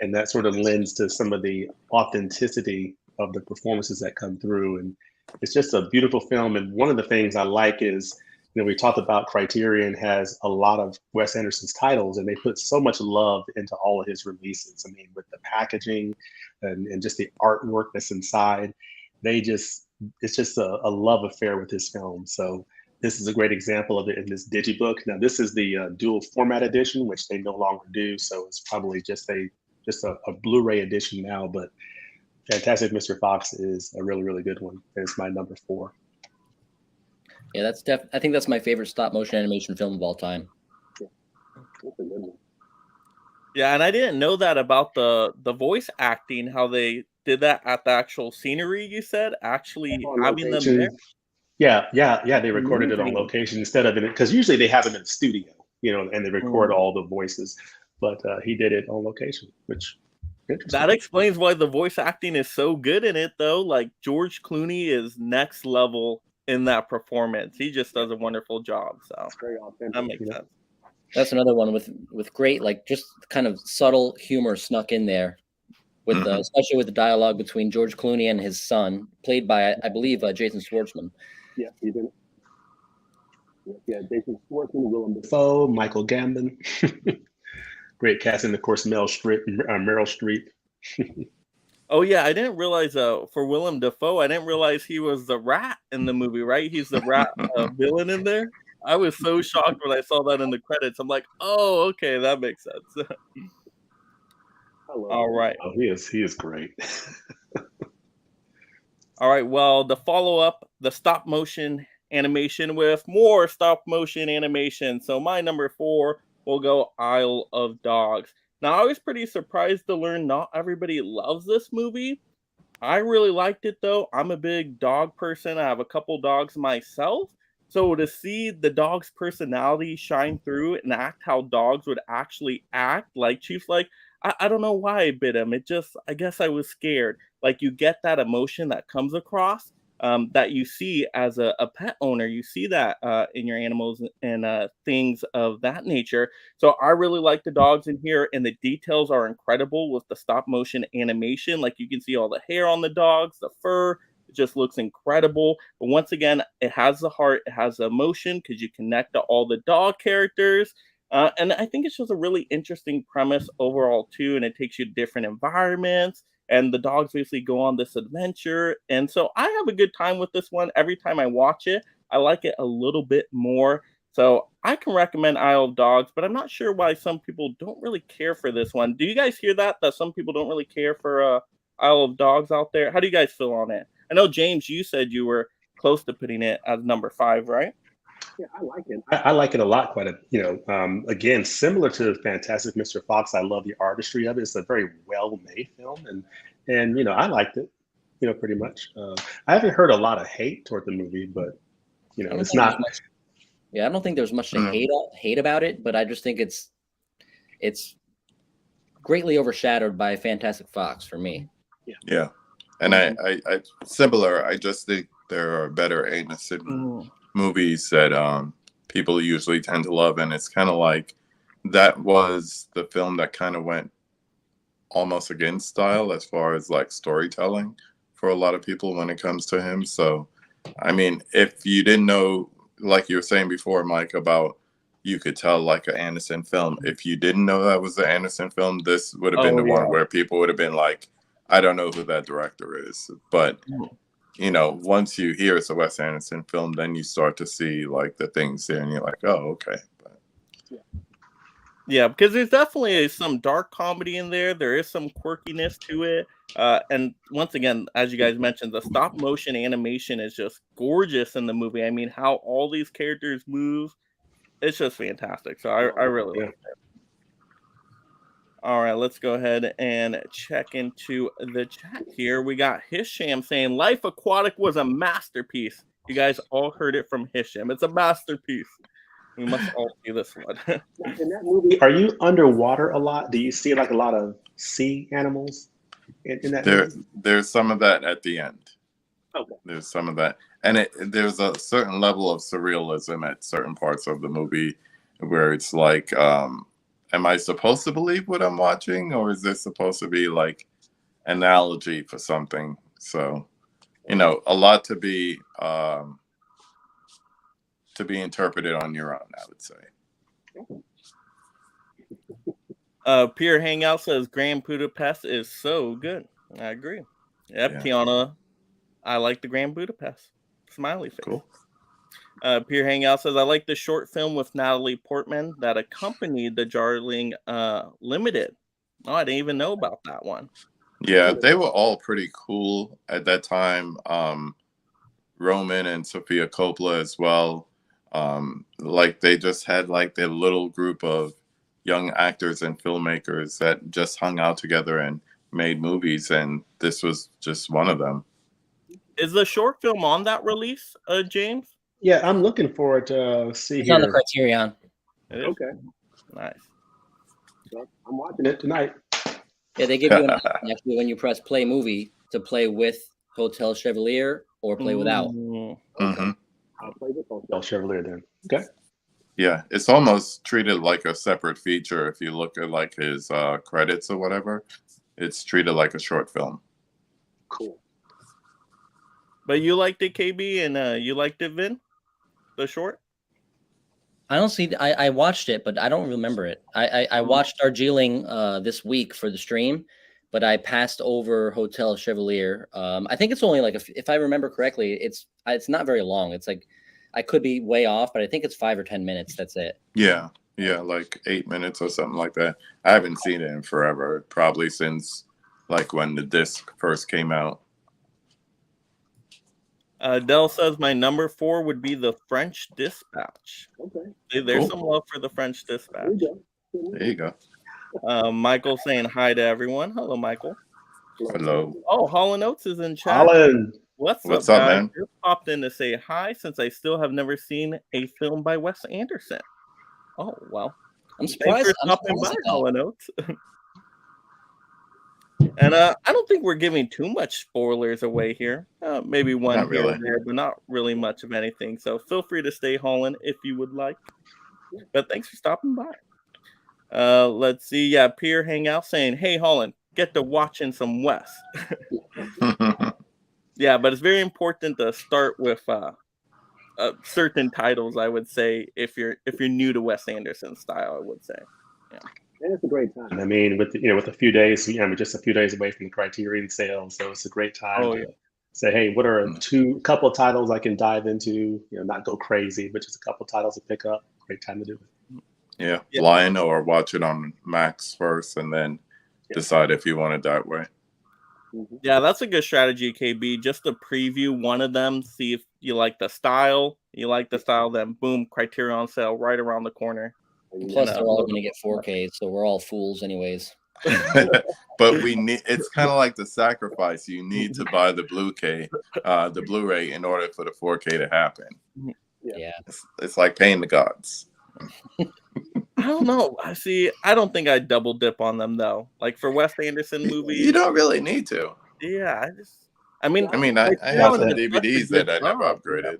S11: And that sort of lends to some of the authenticity of the performances that come through. And it's just a beautiful film. And one of the things I like is, we talked about Criterion has a lot of Wes Anderson's titles, and they put so much love into all of his releases. I mean, with the packaging and just the artwork that's inside, it's just a love affair with his film. So this is a great example of it in this digibook. Now, this is the dual format edition, which they no longer do. So it's probably just a Blu-ray edition now, but Fantastic Mr. Fox is a really, really good one. And it's my number 4.
S10: Yeah, I think that's my favorite stop motion animation film of all time.
S9: Yeah, and I didn't know that about the voice acting, how they did that at the actual scenery, you said, actually having them there.
S11: Yeah. They recorded it on location instead of because usually they have them in the studio, and they record all the voices. But he did it on location, which interesting.
S9: That explains why the voice acting is so good in it, though. Like, George Clooney is next level in that performance. He just does a wonderful job. So
S11: it's very authentic.
S9: That makes sense.
S10: That's another one with great, just kind of subtle humor snuck in there, with especially with the dialogue between George Clooney and his son, played by I believe Jason Schwartzman.
S11: Yeah, he did. Yeah, Jason Schwartzman, Willem Dafoe, Michael Gambon. Great casting, of course, Meryl Streep.
S9: Oh yeah, I didn't realize for Willem Dafoe, I didn't realize he was the rat in the movie, right? He's the rat villain in there. I was so shocked when I saw that in the credits. I'm like, oh, okay, that makes sense. All right.
S11: Oh, he is great.
S9: All right. Well, the follow-up the stop motion animation with more stop motion animation. So my number 4 will go Isle of Dogs. Now, I was pretty surprised to learn not everybody loves this movie. I really liked it though. I'm a big dog person. I have a couple dogs myself. So to see the dog's personality shine through and act how dogs would actually act, like Chief's like, I don't know why I bit him. It just, I guess I was scared. Like you get that emotion that comes across that you see as a pet owner. You see that in your animals and things of that nature. So I really like the dogs in here, and the details are incredible with the stop motion animation. Like you can see all the hair on the dogs, the fur. It just looks incredible. But once again, it has the heart, it has the emotion because you connect to all the dog characters. And I think it's just a really interesting premise overall, too. And it takes you to different environments. And the dogs basically go on this adventure. And so I have a good time with this one. Every time I watch it, I like it a little bit more. So I can recommend Isle of Dogs, but I'm not sure why some people don't really care for this one. Do you guys hear that? That some people don't really care for Isle of Dogs out there? How do you guys feel on it? I know, James, you said you were close to putting it as number 5, right?
S11: Yeah, I like it. I like it a lot. Again, similar to Fantastic Mr. Fox, I love the artistry of it. It's a very well-made film, and I liked it. Pretty much. I haven't heard a lot of hate toward the movie, but it's not.
S10: I don't think there's much to hate about it, but I just think it's greatly overshadowed by Fantastic Fox for me.
S2: Yeah, and I similar. I just think there are better innocent movies that people usually tend to love, and it's kind of like that was the film that kind of went almost against style as far as like storytelling for a lot of people when it comes to him. So I mean, if you didn't know, like you were saying before, Mike, about you could tell like an Anderson film, if you didn't know that was an Anderson film, this would have been the one where people would have been like, I don't know who that director is. But once you hear it's a Wes Anderson film, then you start to see like the things there, and you're like, oh, okay. But,
S9: yeah, because there's definitely some dark comedy in there. There is some quirkiness to it. And once again, as you guys mentioned, the stop motion animation is just gorgeous in the movie. I mean, how all these characters move, it's just fantastic. So I really like it. All right, let's go ahead and check into the chat here. We got Hisham saying Life Aquatic was a masterpiece. You guys all heard it from Hisham. It's a masterpiece. We must all see this one.
S11: In that movie, are you underwater a lot? Do you see like a lot of sea animals in that movie?
S2: There's some of that at the end.
S11: Okay.
S2: There's some of that. And there's a certain level of surrealism at certain parts of the movie where it's like, am I supposed to believe what I'm watching, or is this supposed to be like analogy for something? So, a lot to be interpreted on your own, I would say.
S9: Pierre Hangout says Grand Budapest is so good. I agree. Yep, yeah. Tiana, I like the Grand Budapest. Smiley face.
S2: Cool.
S9: Pierre Hangout says, I like the short film with Natalie Portman that accompanied the Darling Limited. Oh, I didn't even know about that one.
S2: Yeah, they were all pretty cool at that time. Roman and Sofia Coppola as well. Like they just had like their little group of young actors and filmmakers that just hung out together and made movies, and this was just one of them.
S9: Is the short film on that release, James?
S11: Yeah, I'm looking forward to see.
S10: It's on the Criterion.
S11: Okay.
S9: Nice.
S11: So I'm watching it tonight.
S10: Yeah, they give you an option actually when you press play movie to play with Hotel Chevalier or play without.
S2: Mm-hmm.
S11: I'll play with Hotel Chevalier then. Okay.
S2: Yeah, it's almost treated like a separate feature. If you look at like his credits or whatever, it's treated like a short film.
S11: Cool.
S9: But you liked it, KB, and you liked it, Vin? The short?
S10: I don't see. I watched it, but I don't remember it. I watched Darjeeling this week for the stream, but I passed over Hotel Chevalier. I think it's only like if I remember correctly, it's not very long. It's like I could be way off, but I think it's 5 or 10 minutes. That's it.
S2: Yeah, like 8 minutes or something like that. I haven't seen it in forever, probably since like when the disc first came out.
S9: Dell says my number 4 would be the French Dispatch.
S11: Okay.
S9: There's
S2: Cool.
S9: some love for the French Dispatch.
S2: There you go.
S9: Michael saying hi to everyone. Hello, Michael.
S2: Hello.
S9: Oh, Holland Oates is in chat.
S11: Holland.
S9: What's
S2: What's
S9: up,
S2: up,
S9: guys?
S2: man?
S9: Just popped in to say hi since I still have never seen a film by Wes Anderson. Oh, well.
S10: I'm
S9: Thanks
S10: surprised.
S9: for
S10: I'm
S9: stopping
S10: surprised
S9: by,
S10: at that.
S9: Holland Oates. And I don't think we're giving too much spoilers away here. Maybe one
S2: Not
S9: here
S2: really.
S9: and there, but not really much of anything. So feel free to stay, Holland, if you would like. But thanks for stopping by. Let's see. Yeah, Pierre Hangout saying, "Hey, Holland, get to watching some Wes." Yeah, but it's very important to start with certain titles. I would say if you're new to Wes Anderson style, I would say.
S11: And it's a great time. I mean, with with a few days, we're just a few days away from the Criterion sale, so it's a great time
S9: Oh,
S11: to
S9: yeah.
S11: say, hey, what are a couple of titles I can dive into? Not go crazy, but just a couple of titles to pick up. Great time to do it.
S2: Yeah,
S9: Yeah.
S2: Lion or watch it on Max first, and then decide if you want it that way.
S9: Yeah, that's a good strategy, KB. Just to preview one of them, see if you like the style. You like the style, then boom, Criterion sale right around the corner.
S10: Plus,
S9: No.
S10: they're all going to get 4K, so we're all fools, anyways.
S2: But we need. It's kind of like the sacrifice. You need to buy the the Blu-ray, in order for the 4K to happen.
S10: Yeah.
S2: It's like paying the gods.
S9: I don't know. I don't think I'd double dip on them though. Like for Wes Anderson movies,
S2: You don't really need to.
S9: yeah. I mean,
S2: I mean, I have
S9: Criterion
S2: some
S9: did such a
S2: DVDs
S9: good
S2: that I never
S9: job.
S2: upgraded.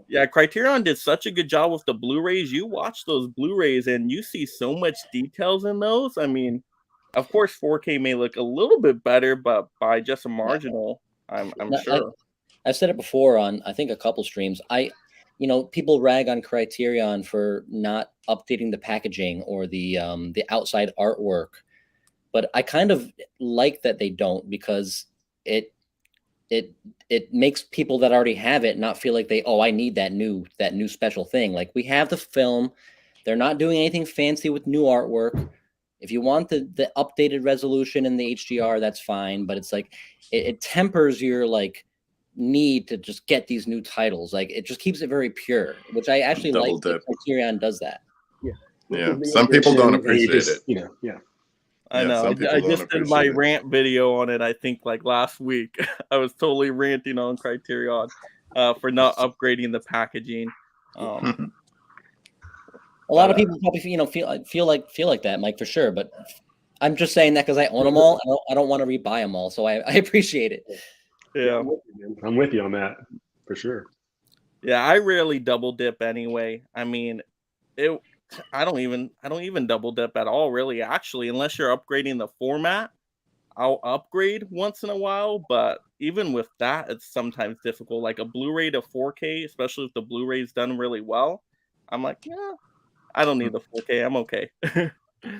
S9: Yeah, Criterion did such a good job with the Blu-rays. You watch those Blu-rays and you see so much details in those. I mean, of course, 4K may look a little bit better, but by just a marginal, I'm sure.
S10: I've said it before on, I think, a couple streams. People rag on Criterion for not updating the packaging or the outside artwork, but I kind of like that they don't, because it makes people that already have it not feel like I need that new special thing. Like, we have the film, they're not doing anything fancy with new artwork. If you want the updated resolution and the HDR, that's fine, but it's like it tempers your need to just get these new titles. Like, it just keeps it very pure, which I actually
S2: Double
S10: like that
S2: dip.
S10: Criterion does that.
S2: Yeah, some people don't appreciate it.
S9: I
S2: Yeah,
S9: know.
S2: some people
S9: I
S2: don't
S9: just did my
S2: appreciate it.
S9: rant video on it, I think, last week. I was totally ranting on Criterion for not upgrading the packaging.
S10: A lot of people probably feel like that, Mike, for sure. But I'm just saying that because I own them all. I don't want to rebuy them all, so I appreciate it.
S9: Yeah.
S11: I'm with you on that for sure.
S9: Yeah, I rarely double dip anyway. I mean, I don't even double dip at all, really, actually, unless you're upgrading the format. I'll upgrade once in a while, but even with that, it's sometimes difficult. Like a Blu-ray to 4K, especially if the Blu-ray is done really well, I'm like, yeah, I don't need the 4K. I'm okay.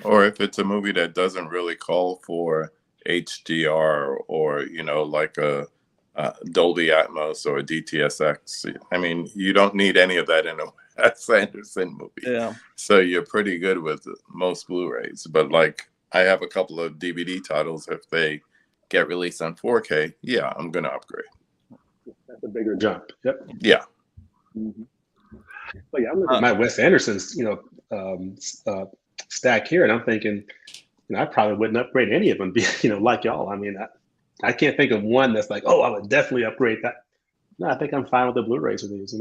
S2: Or if it's a movie that doesn't really call for HDR or like a Dolby Atmos or a DTSX. I mean, you don't need any of that in a Wes Anderson movie.
S9: Yeah.
S2: So you're pretty good with most Blu-rays. But I have a couple of DVD titles. If they get released on 4K, yeah, I'm gonna upgrade.
S11: That's a bigger jump. Yep.
S2: Yeah.
S11: But yeah, I'm looking at my Wes Anderson's stack here, and I'm thinking, I probably wouldn't upgrade any of them. Like y'all. I mean, I can't think of one that's like, oh, I would definitely upgrade that. No, I think I'm fine with the Blu-rays of these.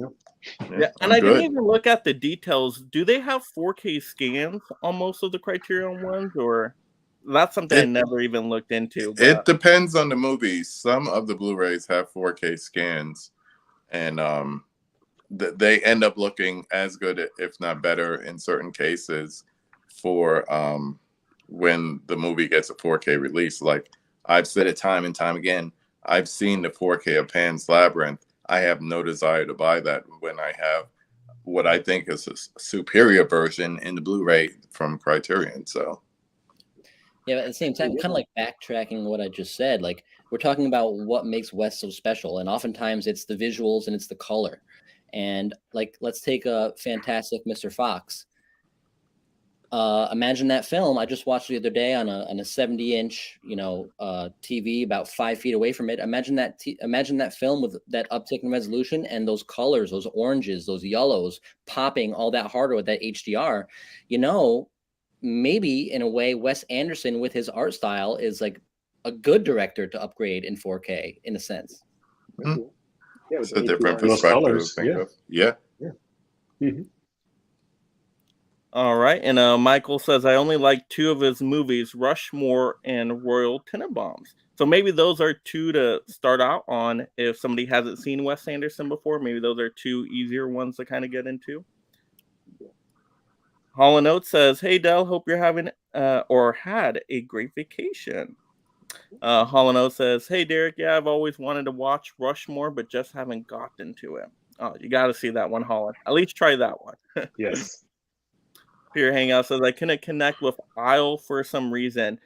S9: Yeah, and I didn't even look at the details. Do they have 4K scans on most of the Criterion ones, or that's something I never even looked into? But...
S2: It depends on the movie. Some of the Blu-rays have 4K scans, and they end up looking as good, if not better, in certain cases for when the movie gets a 4K release. Like I've said it time and time again, I've seen the 4K of Pan's Labyrinth. I have no desire to buy that when I have what I think is a superior version in the Blu-ray from Criterion. So
S10: yeah, but at the same time, kind of like backtracking what I just said, like we're talking about what makes Wes so special, and oftentimes it's the visuals and it's the color. And let's take a Fantastic Mr. Fox. Imagine that film. I just watched the other day on a 70-inch, TV about 5 feet away from it. Imagine that film with that uptick in resolution and those colors, those oranges, those yellows popping all that harder with that HDR. Maybe in a way, Wes Anderson with his art style is like a good director to upgrade in 4K in a sense.
S2: Mm-hmm.
S11: Yeah,
S2: it's a different
S11: those
S2: perspective.
S11: colors,
S2: To think of. Yeah.
S11: Mm-hmm.
S9: All right, and Michael says I only like 2 of his movies, Rushmore and Royal Tenenbaums. So maybe those are 2 to start out on if somebody hasn't seen Wes Anderson before. Maybe those are 2 easier ones to kind of get into. Holland Oates says, "Hey Del, hope you're having or had a great vacation." Holland Oates says, "Hey Derek, yeah, I've always wanted to watch Rushmore, but just haven't gotten to it." Oh, you got to see that one, Holland. At least try that one.
S11: Yes.
S9: Peter Hangout says I couldn't connect with Isle for some reason.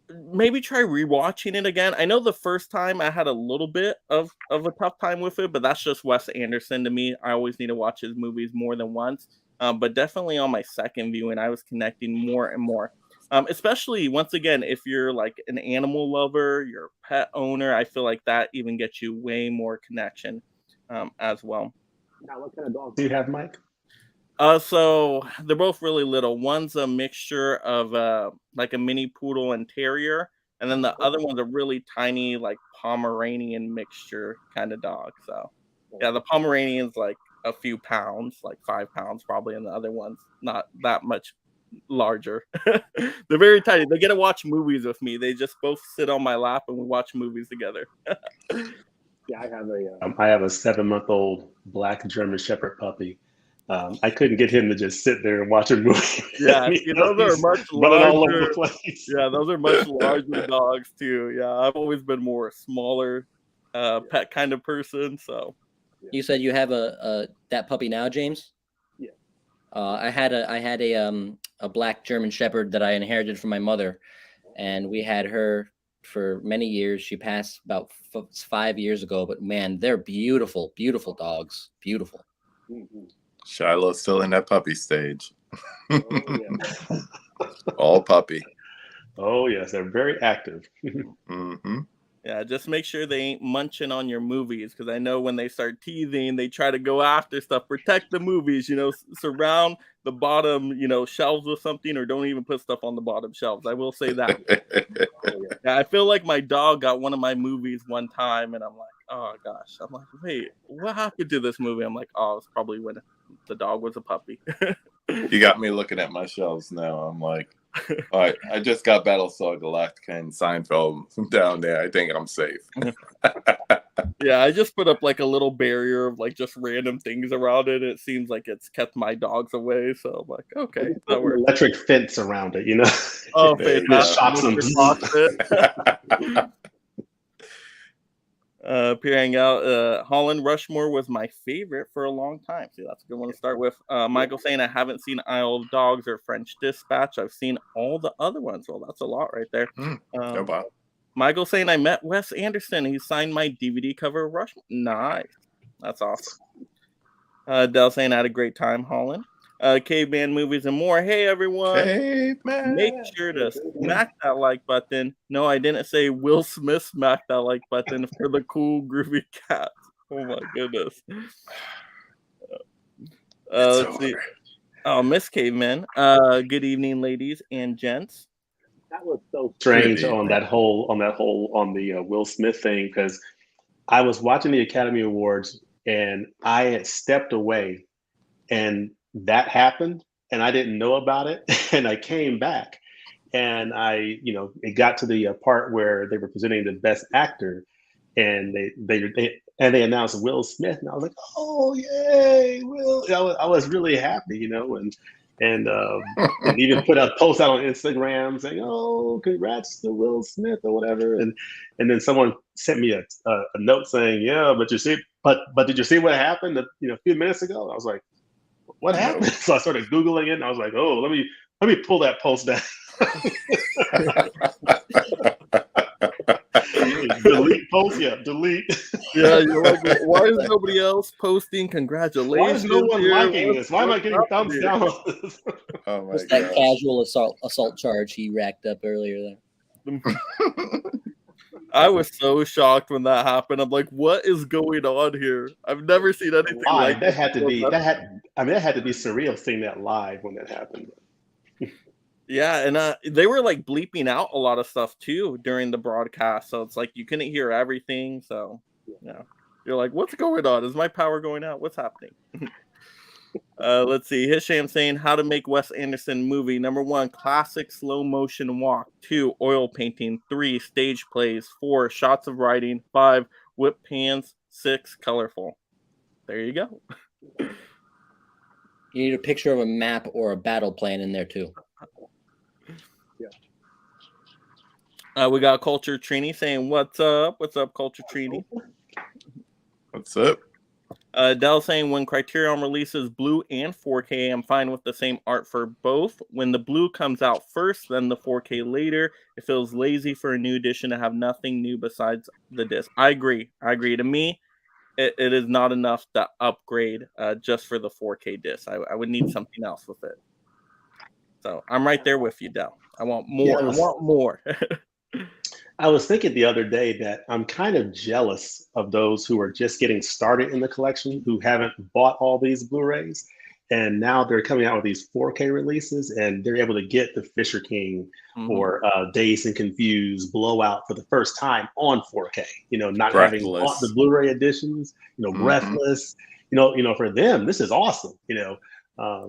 S9: Maybe try rewatching it again. I know the first time I had a little bit of a tough time with it, but that's just Wes Anderson to me. I always need to watch his movies more than once. But definitely on my second viewing, I was connecting more and more. Especially once again, if you're like an animal lover, you're a pet owner, I feel like that even gets you way more connection as well.
S11: Now, what kind of dogs do you have, Mike?
S9: So they're both really little. One's a mixture of like a mini poodle and terrier, and then the other one's a really tiny like Pomeranian mixture kind of dog. So yeah, the Pomeranian's like a few pounds, like 5 pounds probably, and the other one's not that much larger. They're very tiny. They get to watch movies with me. They just both sit on my lap and we watch movies together.
S11: Yeah, I have a 7-month-old black German Shepherd puppy. I couldn't get him to just sit there and watch a movie.
S9: Yeah, those are much
S11: larger. All over the place.
S9: Yeah, those are much larger dogs too. Yeah, I've always been more smaller pet kind of person. So
S10: you said you have that puppy now, James?
S11: Yeah.
S10: I had a black German Shepherd that I inherited from my mother, and we had her for many years. She passed about 5 years ago, but man, they're beautiful, beautiful dogs. Beautiful.
S11: Mm-hmm.
S2: Shiloh's still in that puppy stage.
S11: Oh, yeah.
S2: All puppy.
S11: Oh, yes. They're very active.
S2: Mm-hmm.
S9: Yeah, just make sure they ain't munching on your movies, because I know when they start teething, they try to go after stuff. Protect the movies, surround the bottom, shelves with something, or don't even put stuff on the bottom shelves. I will say that. Yeah, I feel like my dog got one of my movies one time, and I'm like, oh gosh. I'm like, wait, what happened to this movie? I'm like, oh, it's probably when the dog was a puppy.
S2: You got me looking at my shelves now. I'm like, all right, I just got Battlestar Galactica and Seinfeld down there. I think I'm safe.
S9: Yeah, I just put up like a little barrier of like just random things around it. It seems like it's kept my dogs away. So I'm like, okay, that works.
S11: Electric fence around it,
S9: Oh,
S11: fantastic.
S9: Peering out, Holland Rushmore was my favorite for a long time. See, that's a good one to start with. Michael saying I haven't seen Isle of Dogs or French Dispatch. I've seen all the other ones. Well, that's a lot right there.
S2: Wow.
S9: Michael saying I met Wes Anderson. He signed my DVD cover of Rushmore. Nice. That's awesome. Del saying I had a great time, Holland. Caveman Movies and More. Hey, everyone.
S2: Caveman.
S9: Make sure to smack that like button. No, I didn't say Will Smith smack that like button for the cool, groovy cats. Oh, my goodness. Let's see. Oh, Miss Caveman. Good evening, ladies and gents.
S11: That was so strange on the Will Smith thing, because I was watching the Academy Awards and I had stepped away and that happened and I didn't know about it. And I came back and it got to the part where they were presenting the best actor and they announced Will Smith. And I was like, oh, yay, Will. I was really happy, and even put a post out on Instagram saying, "Oh, congrats to Will Smith" or whatever. And then someone sent me a note saying, "Yeah, but did you see what happened? A few minutes ago?" I was like, "What happened?" So I started Googling it, and I was like, "Oh, let me pull that post down." delete post. Yeah, delete.
S9: Yeah, you're like, why is nobody else posting congratulations?
S11: Why is no one
S9: here?
S11: liking this? Why am I getting
S9: what's
S11: thumbs
S9: up
S11: down on this?
S2: Oh my
S10: What's that
S2: gosh.
S10: casual assault charge he racked up earlier there?
S9: I was so shocked when that happened. I'm like, what is going on here? I've never seen anything
S11: Live.
S9: like
S11: That had to be.
S9: before.
S11: That had to be surreal seeing that live when that happened.
S9: Yeah, and they were like bleeping out a lot of stuff too during the broadcast, so it's like you couldn't hear everything. So, yeah, you're like, what's going on? Is my power going out? What's happening? Let's see. Hisham saying how to make Wes Anderson movie. Number 1, classic slow motion walk. 2, oil painting. 3, stage plays. 4, shots of writing. 5, whip pans. 6, colorful. There you go.
S10: You need a picture of a map or a battle plan in there too.
S9: We got Culture Trini saying, what's up? What's up, Culture Trini?
S2: What's up?
S9: Dell saying, when Criterion releases Blue and 4K, I'm fine with the same art for both. When the Blue comes out first, then the 4K later, it feels lazy for a new edition to have nothing new besides the disc. I agree. To me, it is not enough to upgrade just for the 4K disc. I would need something else with it. So I'm right there with you, Dell. I want more.
S11: Yes.
S9: I want more.
S11: I was thinking the other day that I'm kind of jealous of those who are just getting started in the collection, who haven't bought all these Blu-rays, and now they're coming out with these 4K releases, and they're able to get the Fisher King or Dazed and Confused Blowout for the first time on 4K. You know, not having bought the Blu-ray editions. You know, Breathless. You know, for them, this is awesome. You know.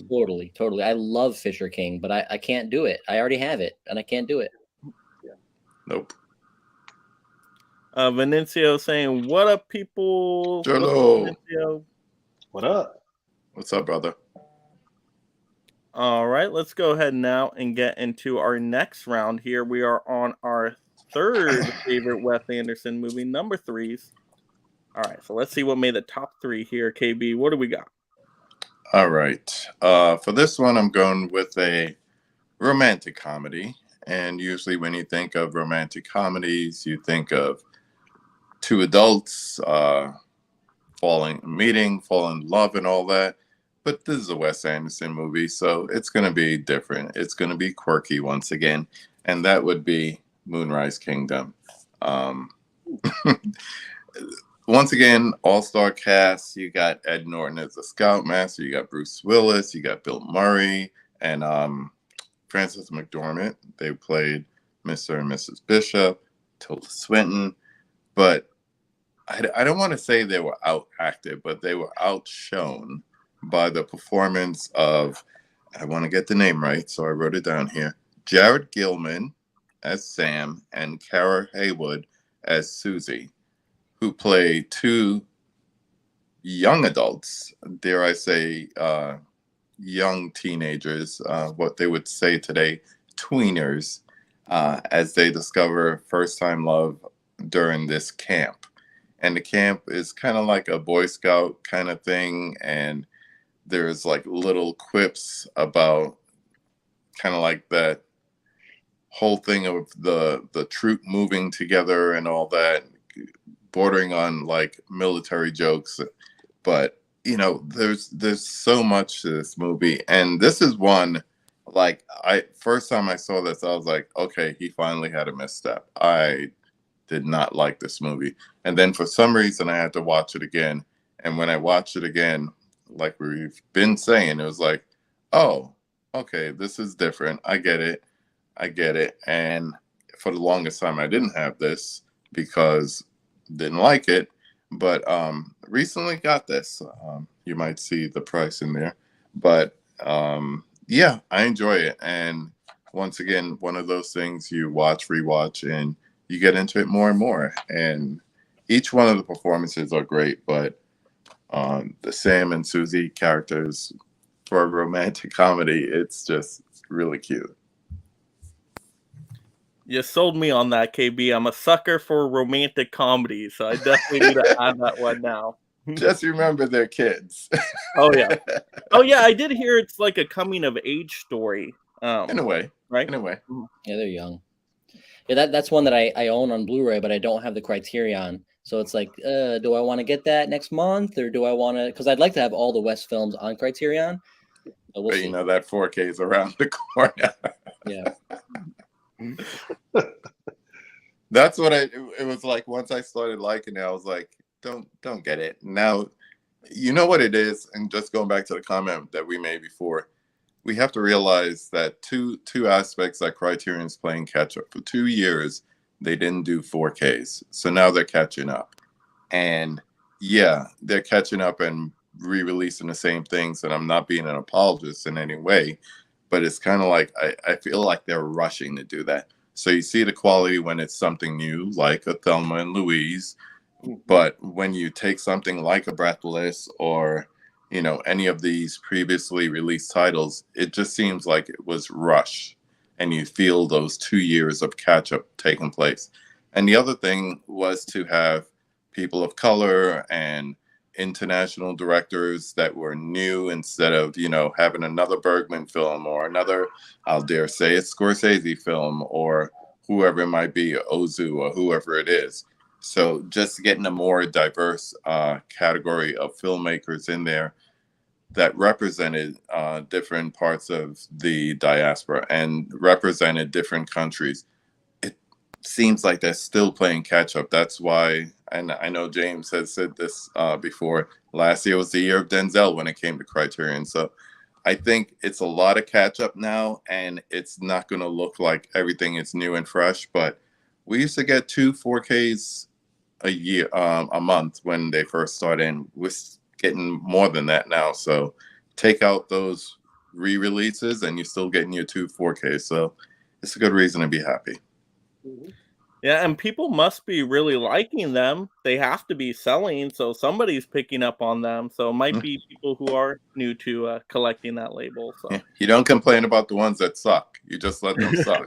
S10: Totally. I love Fisher King, but I can't do it. I already have it, and I can't do it.
S2: Nope.
S9: Venancio saying, what up, people?
S2: Hello.
S11: What up?
S2: What's up, brother?
S9: All right, let's go ahead now and get into our next round here. We are on our third favorite Wes Anderson movie, number 3s. All right, so let's see what made the top 3 here. KB, what do we got?
S2: All right. For this one, I'm going with a romantic comedy. And usually when you think of romantic comedies, you think of two adults falling in love and all that. But this is a Wes Anderson movie, so it's going to be different. It's going to be quirky once again. And that would be Moonrise Kingdom. Once again, all-star cast. You got Ed Norton as the Scoutmaster. You got Bruce Willis. You got Bill Murray. And Frances McDormand. They played Mr. and Mrs. Bishop, Tilda Swinton. But I don't want to say they were out-acted, but they were outshone by the performance of, I want to get the name right, so I wrote it down here, Jared Gilman as Sam and Kara Haywood as Susie, who play two young adults, dare I say, young teenagers, what they would say today, tweeners, as they discover first-time love during this camp. And the camp is kind of like a Boy Scout kind of thing, and there's like little quips about kind of like that whole thing of the troop moving together and all that, bordering on like military jokes. But you know, there's so much to this movie, and this is one, like, first time I saw this, I was like, okay, he finally had a misstep. I did not like this movie, and then for some reason I had to watch it again, and when I watched it again, like we've been saying, it was like, oh, okay, this is different. I get it. And for the longest time, I didn't have this because didn't like it. But recently got this. You might see the price in there. But yeah, I enjoy it. And once again, one of those things you watch, rewatch, and you get into it more and more. And each one of the performances are great, but the Sam and Susie characters for a romantic comedy, it's just really cute.
S9: You sold me on that, KB. I'm a sucker for romantic comedies, so I definitely need to add that one now.
S2: Just remember they're kids.
S9: Oh yeah. I did hear it's like a coming of age story.
S2: In a way,
S9: right?
S2: In a way.
S10: Yeah, they're young. Yeah, that's one that I own on Blu-ray, but I don't have the Criterion. So it's like, do I want to get that next month, or do I want to? Because I'd like to have all the West films on Criterion. But we'll
S2: But
S10: see.
S2: you know that 4K is around the corner.
S10: Yeah.
S2: That's what it was like. Once I started liking it, I was like, don't get it. Now, you know what it is. And just going back to the comment that we made before, we have to realize that two aspects that Criterion's playing catch up. For 2 years, they didn't do 4Ks. So now they're catching up. And yeah, they're catching up and re-releasing the same things. And I'm not being an apologist in any way, but it's kind of like, I feel like they're rushing to do that. So you see the quality when it's something new, like a Thelma and Louise. But when you take something like a Breathless or, you know, any of these previously released titles, it just seems like it was rushed. And you feel those 2 years of catch-up taking place. And the other thing was to have people of color and international directors that were new, instead of, you know, having another Bergman film or another, I'll dare say, a Scorsese film or whoever it might be, Ozu or whoever it is. So just getting a more diverse category of filmmakers in there that represented different parts of the diaspora and represented different countries. It seems like they're still playing catch up. That's why, and I know James has said this before, last year was the year of Denzel when it came to Criterion. So I think it's a lot of catch up now, and it's not going to look like everything is new and fresh, but we used to get 2 4Ks a year, a month when they first started, and we're getting more than that now. So take out those re-releases and you're still getting your 2 4Ks. So it's a good reason to be happy.
S9: Yeah, and people must be really liking them. They have to be selling, so somebody's picking up on them. So it might be people who are new to collecting that label. So
S2: Yeah. You don't complain about the ones that suck. You just let them suck.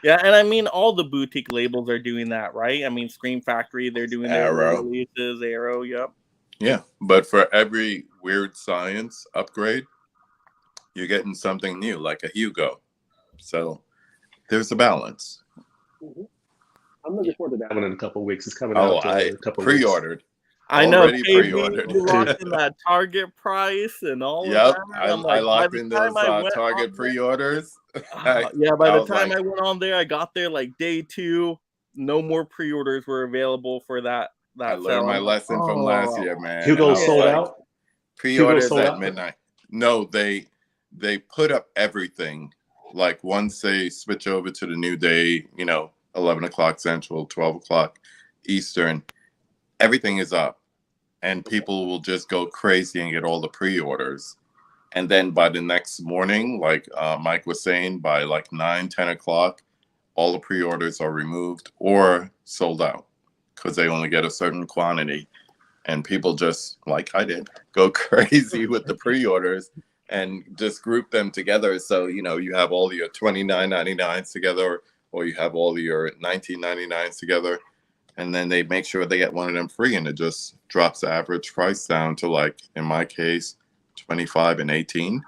S9: Yeah, and I mean, all the boutique labels are doing that, right? I mean, Scream Factory, they're doing their
S2: Arrow.
S9: releases, Arrow, yep.
S2: Yeah, but for every Weird Science upgrade, you're getting something new, like a Hugo. So there's a balance.
S11: I'm looking forward to that one in a couple of weeks. It's coming
S2: Oh,
S11: out
S2: I
S11: in a couple of weeks.
S2: pre-ordered.
S9: I know,
S2: Already
S9: KB,
S2: pre-ordered.
S9: you locked in that Target price and all
S2: Yep,
S9: of that.
S2: I
S9: I'm like,
S2: locked
S9: by the
S2: in those
S9: time I went
S2: Target
S9: on
S2: pre-orders.
S9: there- yeah, by
S2: I
S9: the
S2: was
S9: time
S2: like-
S9: I went on there, I got there like day 2. No more pre-orders were available for that.
S2: I learned my lesson from last year, man.
S11: Hugo
S2: I was
S11: sold
S2: like,
S11: out.
S2: Pre-orders
S11: sold
S2: at
S11: out?
S2: midnight. No, they put up everything. Like once they switch over to the new day, you know, 11 o'clock Central, 12 o'clock Eastern, everything is up. And people will just go crazy and get all the pre-orders. And then by the next morning, like Mike was saying, by like 9, 10 o'clock, all the pre-orders are removed or sold out because they only get a certain quantity. And people just, like I did, go crazy with the pre-orders and just group them together. So, you know, you have all your $29.99s together, or you have all your $19.99s together. And then they make sure they get one of them free, and it just drops the average price down to, like, in my case, 25 and 18.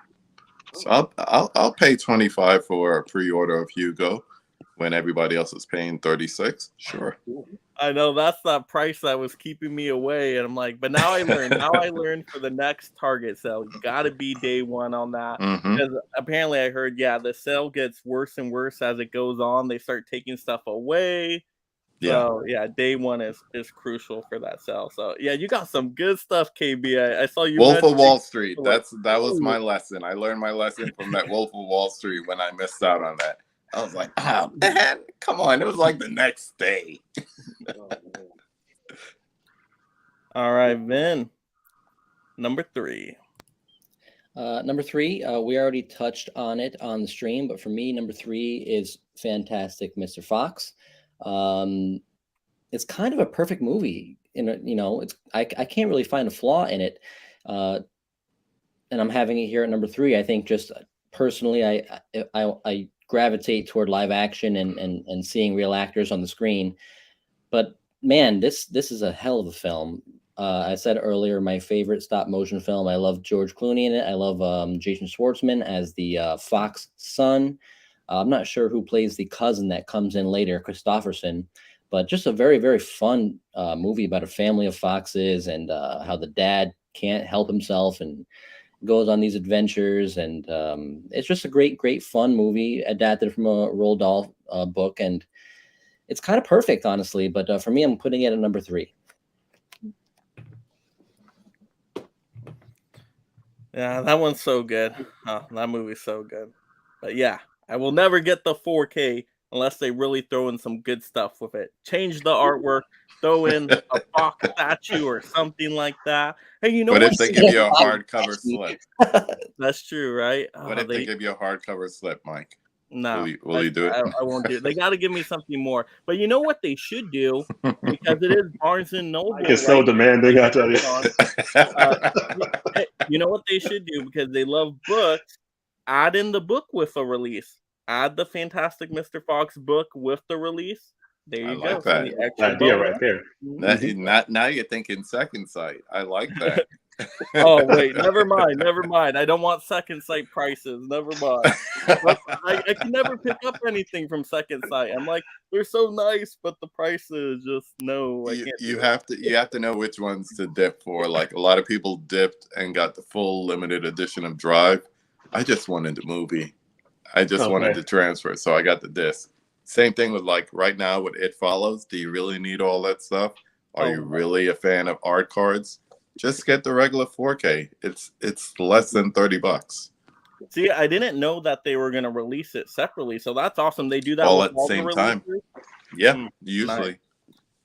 S2: So I'll pay 25 for a pre-order of Hugo when everybody else is paying 36. Sure.
S9: I know that's that price that was keeping me away, and I'm like, but now I learned. Now I learned for the next Target sale, you got to be day 1 on that.
S2: Mhm.
S9: Because apparently I heard, yeah, the sale gets worse and worse as it goes on. They start taking stuff away.
S2: Yeah.
S9: So yeah, day 1 is crucial for that sale. So yeah, you got some good stuff, KB. I saw you.
S2: Wolf of
S9: mentioning-
S2: Wall Street. That was my lesson. I learned my lesson from that Wolf of Wall Street when I missed out on that. I was like, oh man, come on. It was like the next day.
S9: All right, Vin. Number 3.
S10: Number 3, we already touched on it on the stream, but for me, number 3 is Fantastic Mr. Fox. It's kind of a perfect movie. I can't really find a flaw in it, and I'm having it here at number 3. I think just personally, I gravitate toward live action and seeing real actors on the screen. But man, this is a hell of a film. I said earlier, my favorite stop motion film. I love George Clooney in it. I love Jason Schwartzman as the Fox son. I'm not sure who plays the cousin that comes in later, Christopherson, but just a very, very fun movie about a family of foxes and how the dad can't help himself and goes on these adventures. And it's just a great, great fun movie adapted from a Roald Dahl book. And it's kind of perfect, honestly. But for me, I'm putting it at number 3.
S9: Yeah, that one's so good. Oh, that movie's so good. But yeah, I will never get the 4K unless they really throw in some good stuff with it. Change the artwork, throw in a fox statue or something like that. Hey, you know
S2: But
S9: what?
S2: if they give you a hardcover slip,
S9: That's true, right?
S2: what if they give you a hardcover slip, Mike?
S9: No,
S2: Will you do it?
S9: I won't do it. They got to give me something more. But you know what they should do, because it is Barnes and Noble.
S11: It's so demanding, I tell you.
S9: You know what they should do, because they love books. Add in the book with a release. Add the Fantastic Mr. Fox book with the release. There you go.
S2: Like that.
S9: The extra
S11: Idea
S9: bonus.
S11: right there.
S2: Now you're thinking Second Sight. I like that.
S9: Oh wait, never mind. I don't want Second Sight prices. Never mind. I can never pick up anything from Second Sight. I'm like, they're so nice, but the prices just no.
S2: You have to know which ones to dip for. Like a lot of people dipped and got the full limited edition of Drive. I just wanted the movie. I just wanted to transfer, so I got the disc. Same thing with like right now with It Follows. Do you really need all that stuff? Are you really a fan of art cards? Just get the regular 4K. It's less than $30.
S9: See, I didn't know that they were going to release it separately, so that's awesome. They do that
S2: All
S9: with
S2: at the same time. Yeah, usually.
S9: Nice.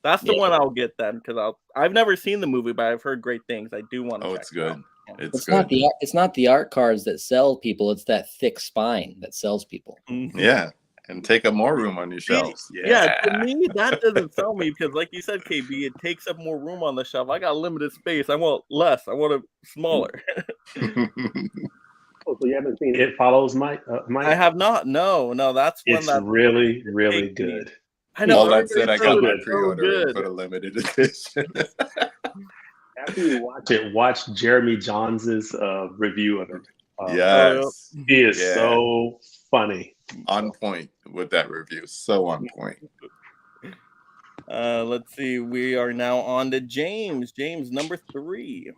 S9: That's the one I'll get then, because I've never seen the movie, but I've heard great things. I do want to.
S2: Oh,
S9: check
S2: it's good.
S9: It out.
S2: It's good.
S10: It's not the art cards that sell people. It's that thick spine that sells people.
S2: Yeah. And take up more room on your shelves.
S9: Yeah, to me, that doesn't sell me because, like you said, KB, it takes up more room on the shelf. I got limited space. I want less. I want it smaller.
S11: Oh, so you haven't seen It Follows, Mike?
S9: I have not. No, that's one
S11: it's
S9: that's
S11: really, really good.
S9: I know.
S2: All that said, I got my
S11: good.
S2: pre-order for the limited edition.
S11: After you watch it, watch Jeremy Johns's review of it.
S2: Yes.
S11: He is so funny.
S2: On point with that review. So on point.
S9: Let's see. We are now on to James. James, number 3.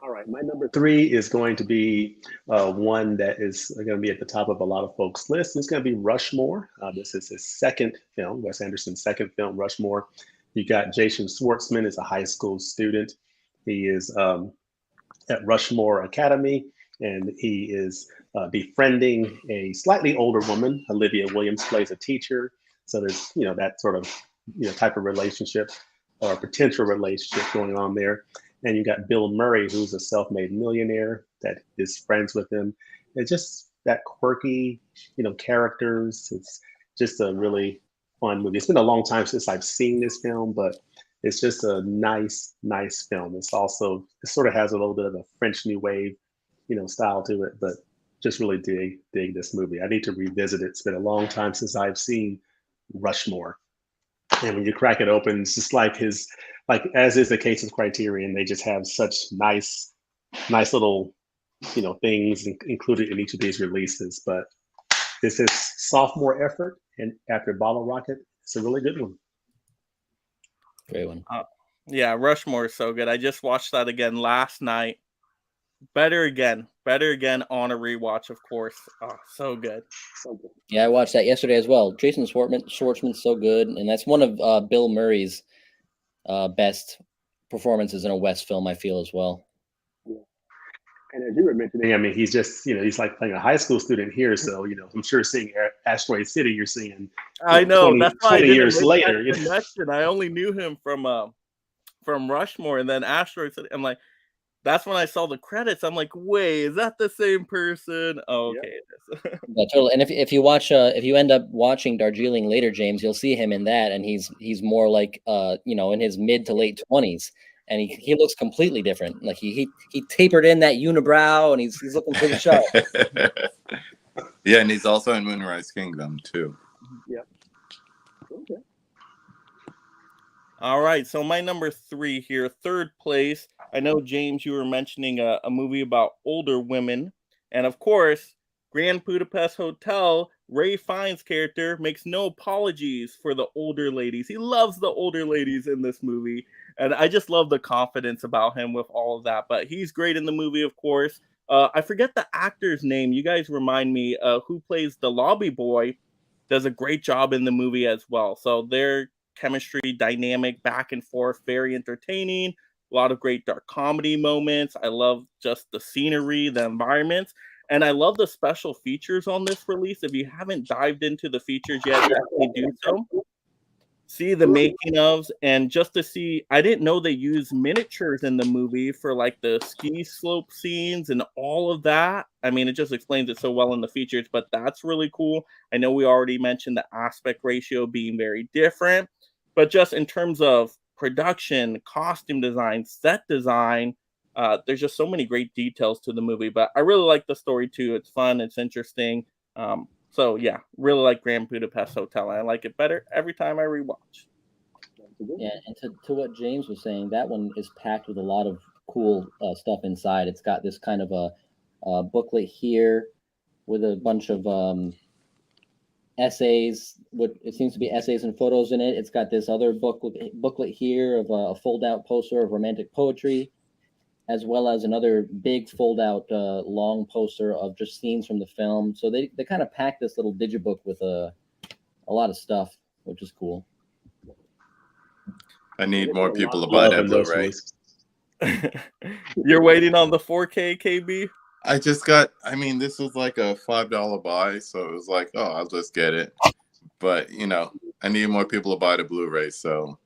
S11: All right. My number 3 is going to be one that is going to be at the top of a lot of folks' lists. It's going to be Rushmore. This is his second film, Wes Anderson's second film, Rushmore. You got Jason Schwartzman as a high school student. He is at Rushmore Academy, and he is befriending a slightly older woman. Olivia Williams plays a teacher. So there's, that sort of, type of relationship or potential relationship going on there. And you got Bill Murray, who's a self-made millionaire that is friends with him. It's just that quirky, characters. It's just a really fun movie. It's been a long time since I've seen this film, but it's just a nice, nice film. It sort of has a little bit of a French New Wave, style to it, but just really dig this movie. I need to revisit it. It's been a long time since I've seen Rushmore. And when you crack it open, it's just like as is the case with Criterion, they just have such nice little, things included in each of these releases. But it's his sophomore effort, and after Bottle Rocket, it's a really good one.
S10: Great one.
S9: Yeah, Rushmore is so good. I just watched that again last night. Better again on a rewatch, of course. Oh, so good.
S10: Yeah, I watched that yesterday as well. Jason Schwartzman's so good, and that's one of Bill Murray's best performances in a Wes film, I feel, as well.
S11: Yeah. And as you were mentioning, I mean, he's just, he's like playing a high school student here. So, I'm sure seeing Asteroid City, you're seeing.
S9: I know.
S11: 20,
S9: that's why
S11: 20 years later.
S9: I only knew him from Rushmore, and then Asteroid City. I'm like, that's when I saw the credits. I'm like, wait, is that the same person? Oh, okay.
S10: Yeah, totally. And if you watch, if you end up watching Darjeeling later, James, you'll see him in that, and he's more like, in his mid to late 20s, and he looks completely different. Like he tapered in that unibrow, and he's looking pretty sharp.
S2: Yeah, and he's also in Moonrise Kingdom too.
S11: Yep. Okay.
S9: All right, so my number 3 here, third place. I know, James, you were mentioning a movie about older women. And of course, Grand Budapest Hotel, Ray Fiennes' character makes no apologies for the older ladies. He loves the older ladies in this movie. And I just love the confidence about him with all of that. But he's great in the movie, of course. I forget the actor's name. You guys remind me who plays the lobby boy. Does a great job in the movie as well. So their chemistry, dynamic, back and forth, very entertaining. A lot of great dark comedy moments. I love just the scenery, the environments. And I love the special features on this release. If you haven't dived into the features yet, definitely do so. See the making ofs, and just to see, I didn't know they used miniatures in the movie for like the ski slope scenes and all of that. I mean, it just explains it so well in the features, but that's really cool. I know we already mentioned the aspect ratio being very different, but just in terms of production, costume design, set design, there's just so many great details to the movie. But I really like the story too. It's fun, it's interesting. So yeah, really like Grand Budapest Hotel. I like it better every time I rewatch.
S10: Yeah, and to what James was saying, that one is packed with a lot of cool stuff inside. It's got this kind of a booklet here with a bunch of essays. It seems to be essays and photos in it. It's got this other booklet here of a fold-out poster of romantic poetry, as well as another big fold-out long poster of just scenes from the film. So they kind of packed this little digibook with a lot of stuff, which is cool.
S2: I need more people to buy that Blu-ray.
S9: You're waiting on the 4K, KB?
S2: I just got, I mean, this was like a $5 buy, so it was like, oh, I'll just get it. But, you know, I need more people to buy the Blu-ray, so.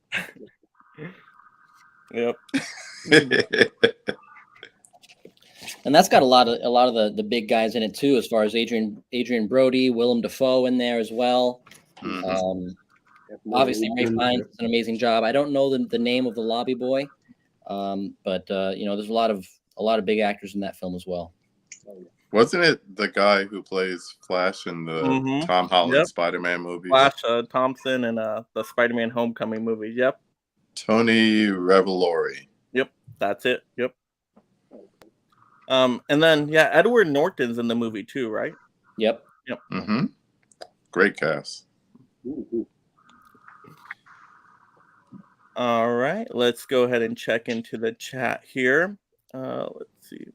S9: Yep.
S10: And that's got a lot of the big guys in it too, as far as Adrian Brody, Willem Dafoe in there as well.
S2: Mhm.
S10: Obviously, Ray Fiennes does an amazing job. I don't know the name of the lobby boy, but you know, there's a lot of big actors in that film as well.
S2: Wasn't it the guy who plays Flash in the Tom Holland Spider-Man movies?
S9: Flash Thompson and the Spider-Man Homecoming movie. Yep.
S2: Tony Revolori.
S9: Yep, that's it. Yep. And then yeah, Edward Norton's in the movie too, right?
S10: Yep.
S9: Yep.
S2: Mm-hmm. Great cast.
S9: All right, let's go ahead and check into the chat here. Let's see.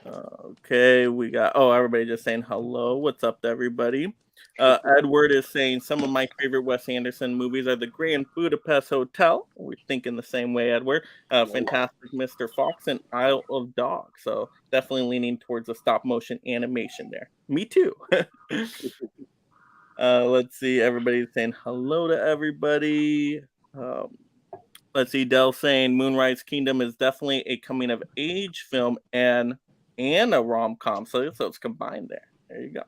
S9: Okay, we got, everybody just saying hello. What's up to everybody? Edward is saying some of my favorite Wes Anderson movies are the Grand Budapest Hotel. We're thinking the same way, Edward. Fantastic Mr. Fox and Isle of Dogs. So definitely leaning towards the stop motion animation there. Me too. Let's see. Everybody's saying hello to everybody. Let's see. Dell saying Moonrise Kingdom is definitely a coming of age film and a rom-com. So it's combined there. There you go.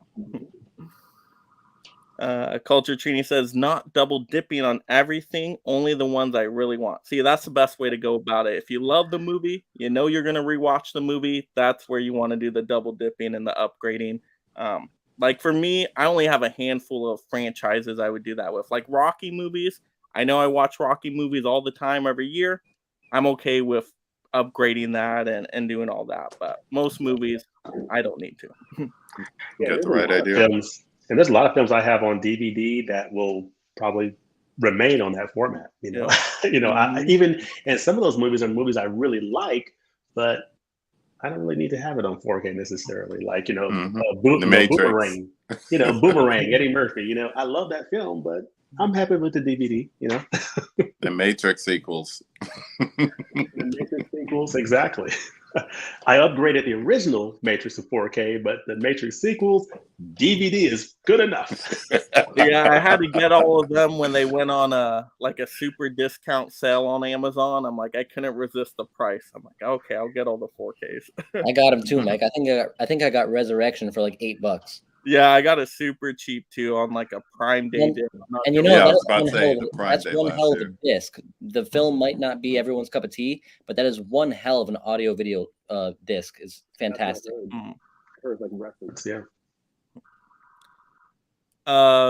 S9: Culture Trini says, not double dipping on everything, only the ones I really want. See, that's the best way to go about it. If you love the movie, you know you're going to rewatch the movie, that's where you want to do the double dipping and the upgrading. Like for me, I only have a handful of franchises I would do that with. Like Rocky movies, I know I watch Rocky movies all the time every year. I'm okay with upgrading that and doing all that. But most movies, I don't need to.
S2: You got the right idea.
S11: Films, and there's a lot of films I have on DVD that will probably remain on that format. You know, I, even and some of those movies are movies I really like, but I don't really need to have it on 4K necessarily. Like Boomerang, Boomerang, Eddie Murphy. I love that film, but I'm happy with the DVD.
S2: The Matrix sequels.
S11: The Matrix sequels, exactly. I upgraded the original Matrix to 4K, but the Matrix sequels, DVD is good enough.
S9: Yeah, I had to get all of them when they went on a super discount sale on Amazon. I'm like, I couldn't resist the price. I'm like, okay, I'll get all the 4Ks.
S10: I got them too, Mike. I think I got Resurrection for like $8.
S9: Yeah, I got it super cheap too on like a Prime Day deal.
S10: And that's one hell of a disc. The film might not be everyone's cup of tea, but that is one hell of an audio video disc. Is fantastic.
S11: Like reference, yeah.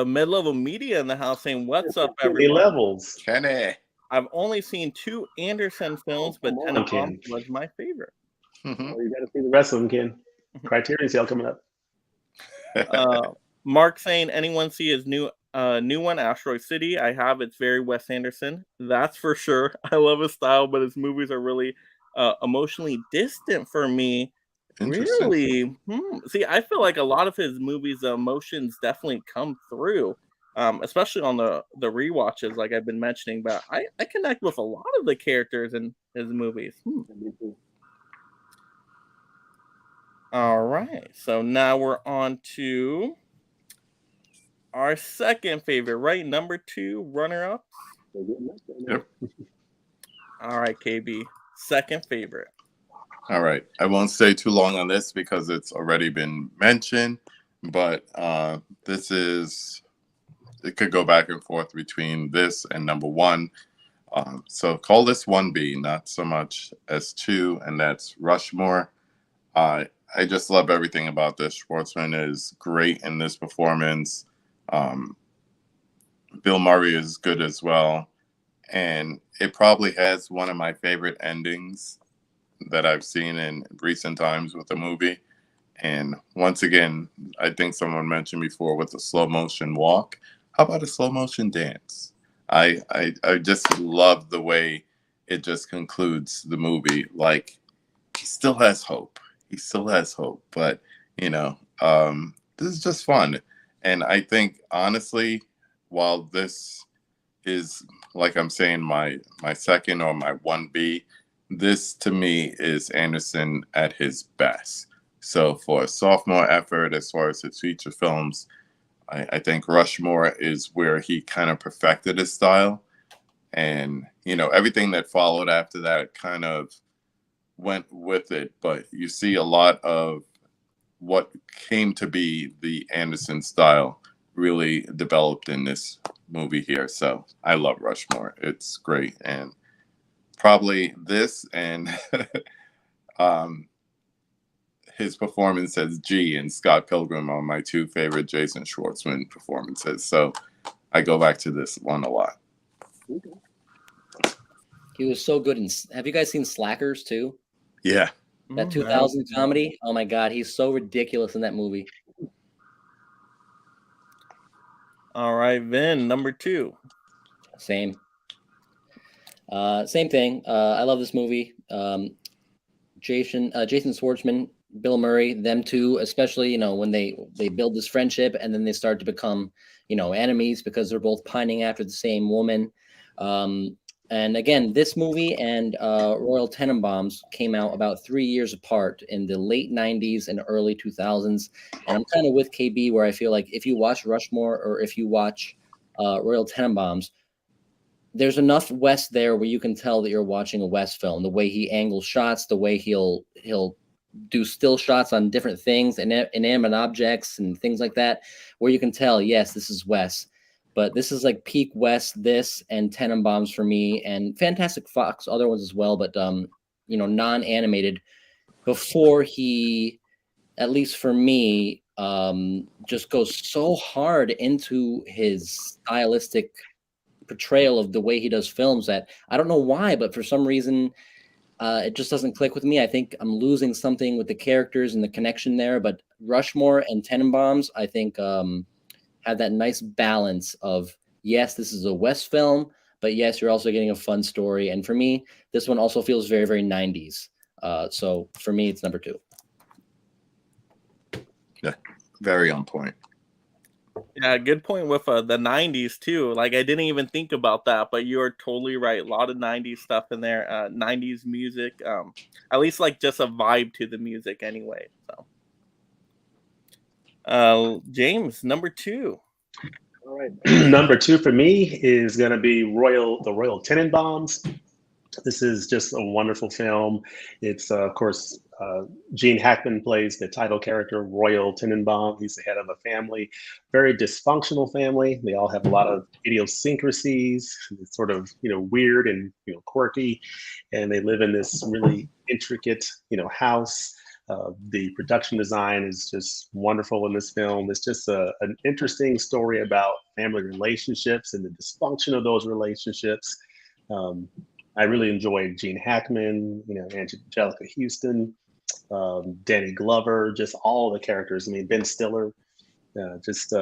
S9: Mid-level media in the house saying, "What's up, everyone?"
S11: Levels,
S2: Kenny.
S9: I've only seen 2 Anderson films, but Tenenbaum was my favorite.
S11: You got to see the rest of them, Ken. Criterion sale coming up.
S9: Mark saying, anyone see his new one, Asteroid City? I have. It's very Wes Anderson. That's for sure. I love his style, but his movies are really emotionally distant for me.
S2: Interesting.
S9: Really? See, I feel like a lot of his movies, the emotions definitely come through, especially on the rewatches, like I've been mentioning. But I connect with a lot of the characters in his movies. All right, so now we're on to our second favorite, right? Number 2 runner-up.
S2: Yep.
S9: All right, KB, second favorite.
S2: All right. I won't stay too long on this because it's already been mentioned, but it could go back and forth between this and number 1. So call this 1B, not so much as 2, and that's Rushmore. I just love everything about this. Schwartzman is great in this performance. Bill Murray is good as well. And it probably has one of my favorite endings that I've seen in recent times with the movie. And once again, I think someone mentioned before with the slow motion walk. How about a slow motion dance? I just love the way it just concludes the movie. Like, he still has hope. He still has hope. But, this is just fun. And I think, honestly, while this is, like I'm saying, my second or my 1B, this to me is Anderson at his best. So for a sophomore effort, as far as his feature films, I think Rushmore is where he kind of perfected his style. And, everything that followed after that kind of went with it. But you see a lot of what came to be the Anderson style really developed in this movie here. So I love Rushmore. It's great. And probably this and his performance as G in Scott Pilgrim are my 2 favorite Jason Schwartzman performances. So I go back to this one a lot.
S10: He was so good. Have you guys seen Slackers too?
S2: Yeah.
S10: That 2000 comedy? Oh my God, he's so ridiculous in that movie.
S9: All right, Vin, number 2.
S10: Same thing. I love this movie. Jason Schwartzman, Bill Murray, them two, especially, when they build this friendship and then they start to become, enemies because they're both pining after the same woman. And again, this movie and Royal Tenenbaums came out about 3 years apart in the late 90s and early 2000s. And I'm kind of with KB where I feel like if you watch Rushmore or if you watch Royal Tenenbaums, there's enough Wes there where you can tell that you're watching a Wes film. The way he angles shots, the way he'll do still shots on different things, inanimate objects and things like that, where you can tell, yes, this is Wes. But this is like peak Wes, this and Tenenbaums for me, and Fantastic Fox, other ones as well, but non-animated, before he, at least for me, just goes so hard into his stylistic portrayal of the way he does films that I don't know why, but for some reason it just doesn't click with me. I think I'm losing something with the characters and the connection there. But Rushmore and Tenenbaums, I think, have that nice balance of, yes, this is a Wes film, but yes, you're also getting a fun story. And for me, this one also feels very, very 90s. So for me, it's number 2.
S2: Yeah, very on point.
S9: Yeah, good point with the 90s too. Like, I didn't even think about that, but you're totally right. A lot of 90s stuff in there. 90s music. At least like just a vibe to the music anyway. So James, number 2.
S11: All right. Number 2 for me is going to be the Royal Tenenbaums. This is just a wonderful film. It's, of course, Gene Hackman plays the title character, Royal Tenenbaum. He's the head of a family, very dysfunctional family. They all have a lot of idiosyncrasies. It's sort of, weird and, quirky. And they live in this really intricate, house. The production design is just wonderful in this film. It's just an interesting story about family relationships and the dysfunction of those relationships. I really enjoyed Gene Hackman, Angelica Houston, Danny Glover, just all the characters. I mean, Ben Stiller, just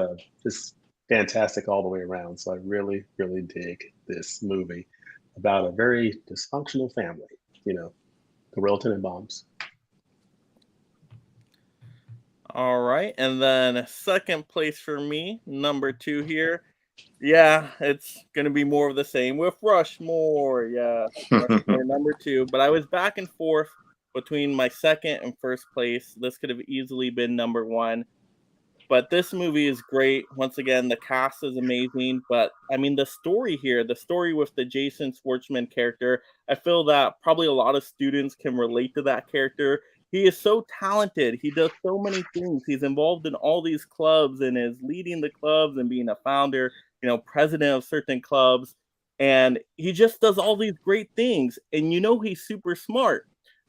S11: fantastic all the way around. So I really, really dig this movie about a very dysfunctional family. You know, the Royal Tenenbaums.
S9: All right, and then second place for me, number 2 here. Yeah, it's gonna be more of the same with Rushmore. Yeah, Rushmore number 2. But I was back and forth between my second and first place. This could have easily been number 1. But this movie is great. Once again, the cast is amazing. But I mean, the story here, the story with the Jason Schwartzman character, I feel that probably a lot of students can relate to that character. He is so talented. He does so many things. He's involved in all these clubs and is leading the clubs and being a founder, president of certain clubs. And he just does all these great things. And he's super smart.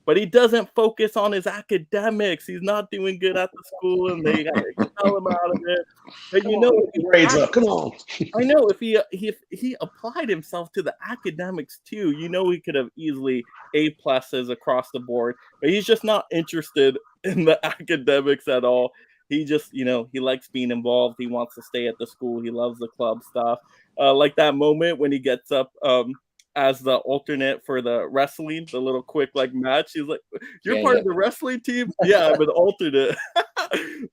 S9: But he doesn't focus on his academics. He's not doing good at the school, and they got to expel him out of it. But
S11: grades up. Come on.
S9: I know if he applied himself to the academics too, he could have easily A+ across the board. But he's just not interested in the academics at all. He just, he likes being involved. He wants to stay at the school. He loves the club stuff. Like that moment when he gets up. As the alternate for the wrestling, the little quick match. He's like, "You're part of the wrestling team?" Yeah, I'm an alternate.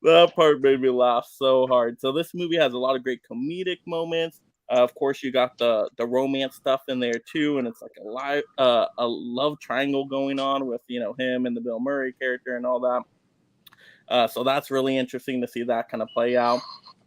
S9: That part made me laugh so hard. So this movie has a lot of great comedic moments. Of course, you got the romance stuff in there too, and it's like a love triangle going on with him and the Bill Murray character and all that. So that's really interesting to see that kind of play out.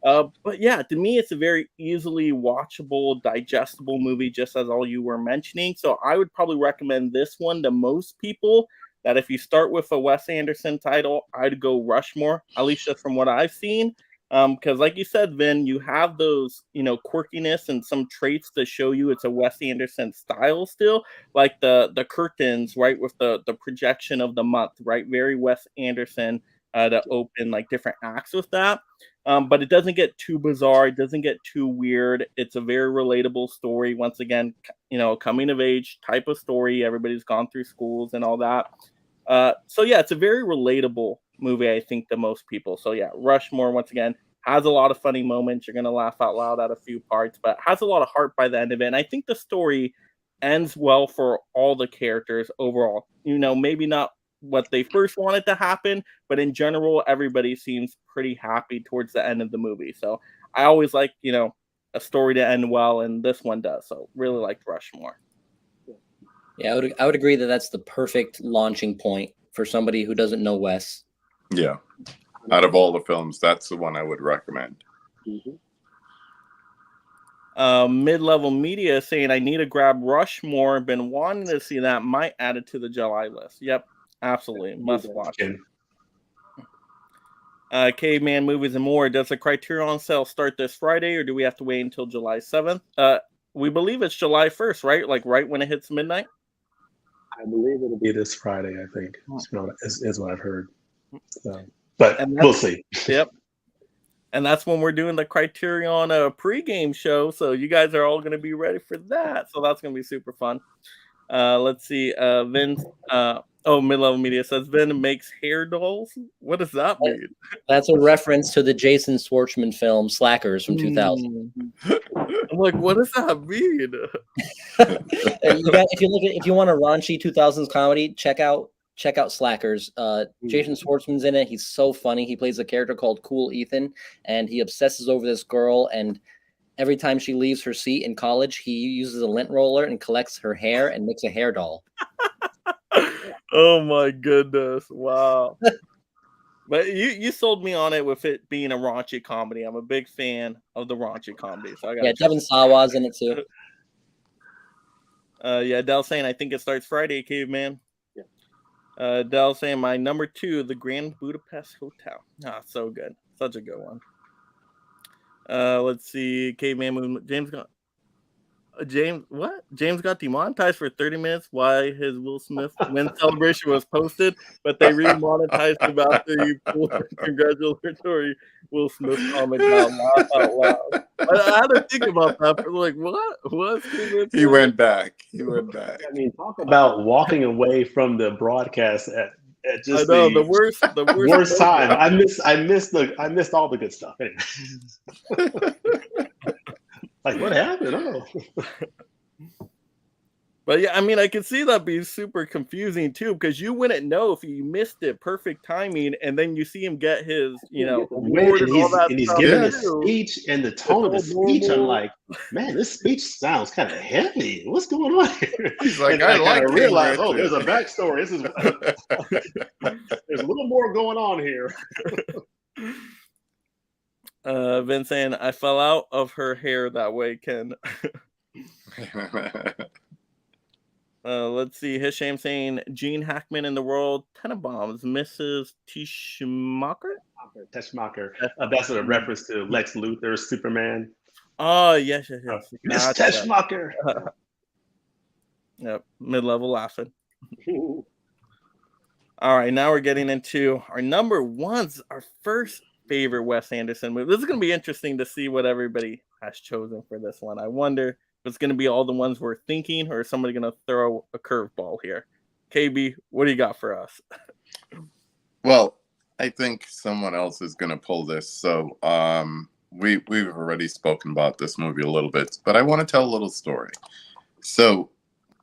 S9: But yeah, to me, it's a very easily watchable, digestible movie, just as all you were mentioning. So I would probably recommend this one to most people, that if you start with a Wes Anderson title, I'd go Rushmore, at least just from what I've seen. Because like you said, Vin, you have those, quirkiness and some traits to show you it's a Wes Anderson style still, like the curtains, right, with the projection of the month, right? Very Wes Anderson to open different acts with that. But it doesn't get too bizarre. It doesn't get too weird. It's a very relatable story. Once again, coming of age type of story. Everybody's gone through schools and all that. So yeah, it's a very relatable movie, I think, to most people. So yeah, Rushmore, once again, has a lot of funny moments. You're going to laugh out loud at a few parts, but has a lot of heart by the end of it. And I think the story ends well for all the characters overall. Maybe not what they first wanted to happen, but in general, everybody seems pretty happy towards the end of the movie. So I always like, a story to end well, and this one does. So really liked Rushmore.
S10: Yeah, I would agree that that's the perfect launching point for somebody who doesn't know Wes.
S2: Yeah. Out of all the films, that's the one I would recommend.
S9: Mid-level media saying I need to grab Rushmore. Been wanting to see that. Might add it to the July list. Yep. Absolutely. Must watch it. Caveman Movies and More. Does the Criterion sale start this Friday, or do we have to wait until July 7th? We believe it's July 1st, right? Right when it hits midnight?
S11: I believe it'll be this Friday, I think. Is what I've heard. But we'll see.
S9: Yep. And that's when we're doing the Criterion pregame show. So you guys are all going to be ready for that. So that's going to be super fun. Let's see. Vince... Mid-level media says Vin makes hair dolls. What does that mean?
S10: That's a reference to the Jason Schwartzman film Slackers from 2000.
S9: I'm like, what does that mean?
S10: If you want a raunchy 2000s comedy, check out Slackers. Jason Schwartzman's in it. He's so funny. He plays a character called Cool Ethan, and he obsesses over this girl. And every time she leaves her seat in college, he uses a lint roller and collects her hair and makes a hair doll.
S9: Oh my goodness! Wow. But you sold me on it with it being a raunchy comedy. I'm a big fan of the raunchy comedy. So I got
S10: Devin Sawa's in it too.
S9: Dell saying I think it starts Friday, Caveman. Yeah. Dell saying my number 2, the Grand Budapest Hotel. So good, such a good one. Let's see, Caveman movement. James got demonetized for 30 minutes while his Will Smith win celebration was posted, but they remonetized him after he pulled a congratulatory Will Smith comment out loud. I had to think about that. But like, what?
S2: He went back. I
S11: mean, talk about walking away from the broadcast It's
S9: I
S11: just
S9: know
S11: the
S9: the worst
S11: worst time.
S9: program.
S11: I missed all the good stuff. Anyway. Like, what happened? Oh.
S9: But yeah, I mean, I can see that being super confusing too, because you wouldn't know if you missed it. Perfect timing, and then you see him get his, award
S11: And
S9: and all that
S11: he's
S9: stuff
S11: giving a
S9: too.
S11: speech, and the tone of the
S9: all
S11: speech, I'm
S9: normal.
S11: like, man, this speech sounds kind of heavy. What's going on here?
S2: He's like,
S11: and then
S2: I
S11: I
S2: like
S11: kind of
S2: King
S11: realized, oh,
S2: Richard.
S11: there's a backstory. This is there's a little more going on here.
S9: Vince saying, I fell out of her hair that way, Ken. Let's see. Hisham saying Gene Hackman in the world. Tenenbaums. Mrs. Teschmacher?
S11: Teschmacher. That's a reference to Lex Luthor's Superman.
S9: Oh, yes.
S11: Miss
S9: Gotcha.
S11: Teschmacher.
S9: Yep. Mid-level laughing. All right. Now we're getting into our number ones, our first favorite Wes Anderson movie. This is going to be interesting to see what everybody has chosen for this one. I wonder if it's going to be all the ones we're thinking, or is somebody going to throw a curveball here? KB, what do you got for us?
S2: Well, I think someone else is going to pull this. So we've already spoken about this movie a little bit, but I want to tell a little story. So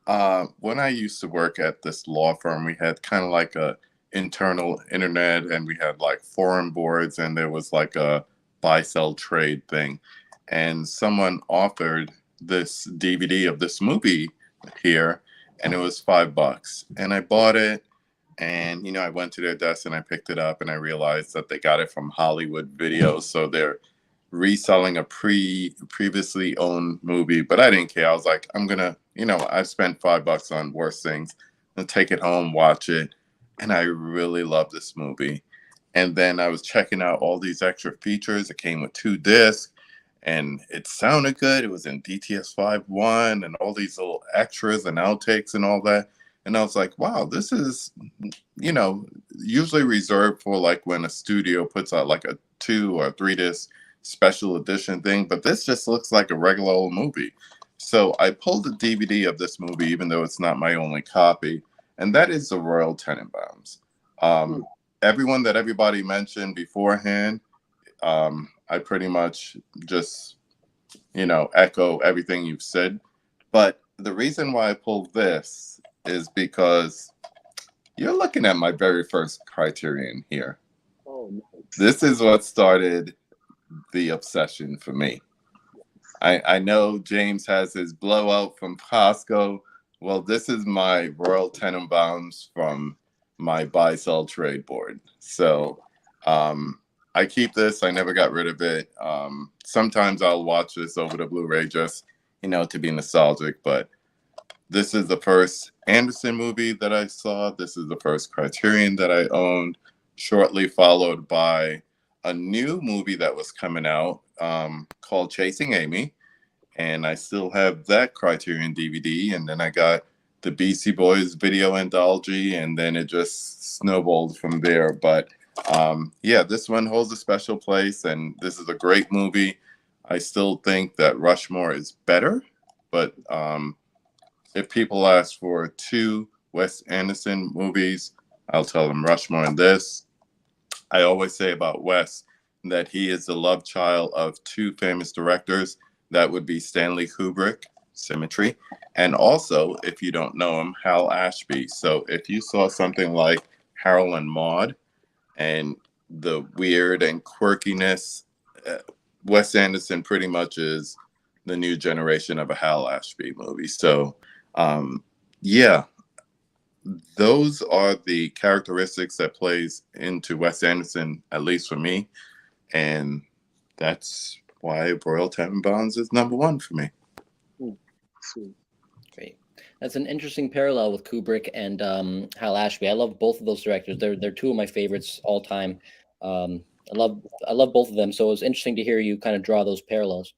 S2: when I used to work at this law firm, we had kind of like a internal internet, and we had like forum boards, and there was like a buy-sell trade thing. And someone offered this DVD of this movie here, and it was $5. And I bought it, and I went to their desk and I picked it up, and I realized that they got it from Hollywood Video, so they're reselling a previously owned movie. But I didn't care. I was like, I'm gonna, I spent $5 on worse things, and take it home, watch it, and I really love this movie. And then I was checking out all these extra features. It came with 2 discs. And it sounded good. It was in DTS 5.1 and all these little extras and outtakes and all that. And I was like, wow, this is, usually reserved for like when a studio puts out like a 2 or 3 disc special edition thing. But this just looks like a regular old movie. So I pulled a DVD of this movie, even though it's not my only copy. And that is The Royal Tenenbaums. Everyone that everybody mentioned beforehand, I pretty much just, echo everything you've said. But the reason why I pulled this is because you're looking at my very first Criterion here.
S11: Oh, nice.
S2: This is what started the obsession for me. I know James has his blowout from Costco. Well, this is my Royal Tenenbaums from my buy-sell trade board. So, I keep this. I never got rid of it. Sometimes I'll watch this over the Blu-ray just, to be nostalgic. But this is the first Anderson movie that I saw. This is the first Criterion that I owned, shortly followed by a new movie that was coming out called Chasing Amy. And I still have that Criterion DVD. And then I got the Beastie Boys video anthology, and then it just snowballed from there. But this one holds a special place, and this is a great movie. I still think that Rushmore is better, but if people ask for 2 Wes Anderson movies, I'll tell them Rushmore and this. I always say about Wes that he is the love child of 2 famous directors. That would be Stanley Kubrick, Symmetry, and also, if you don't know him, Hal Ashby. So if you saw something like Harold and Maude, and the weird and quirkiness, Wes Anderson pretty much is the new generation of a Hal Ashby movie. So, those are the characteristics that plays into Wes Anderson, at least for me. And that's why Royal Tenenbaums is number 1 for me.
S11: Sweet.
S10: Great. That's an interesting parallel with Kubrick and Hal Ashby. I love both of those directors. They're 2 of my favorites all time. I love both of them. So it was interesting to hear you kind of draw those parallels.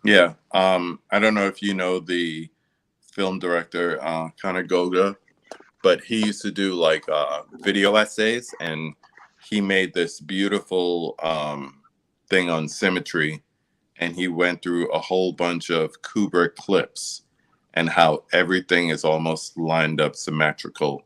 S2: Yeah. I don't know if you know the film director Connor Goga, but he used to do like video essays, and he made this beautiful thing on Symmetry, and he went through a whole bunch of Kubrick clips and how everything is almost lined up symmetrical.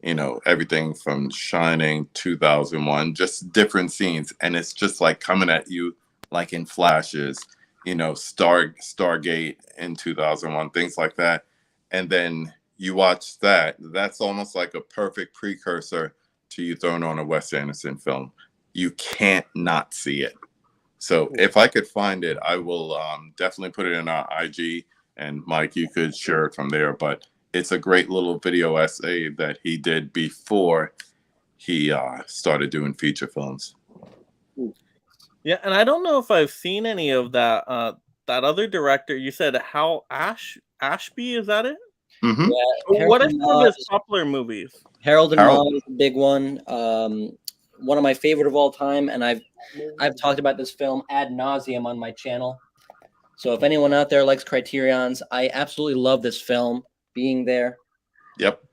S2: You know, everything from Shining, 2001, just different scenes, and it's just like coming at you like in flashes. You know, Stargate in 2001, things like that, and then you watch that. That's almost like a perfect precursor to you throwing on a Wes Anderson film. You can't not see it. So if I could find it, I will definitely put it in our IG, and Mike, you could share it from there. But it's a great little video essay that he did before he started doing feature films.
S9: Yeah, and I don't know if I've seen any of that. That other director, you said Hal Ashby, is that it?
S2: Mm-hmm.
S10: Yeah,
S9: What are
S10: Harold
S9: some of
S10: and
S9: his popular movies?
S10: Harold and
S2: Harold.
S10: Maude is a big one. One of my favorite of all time, and I've talked about this film ad nauseum on my channel. So if anyone out there likes Criterions, I absolutely love this film. Being there.
S2: Yep.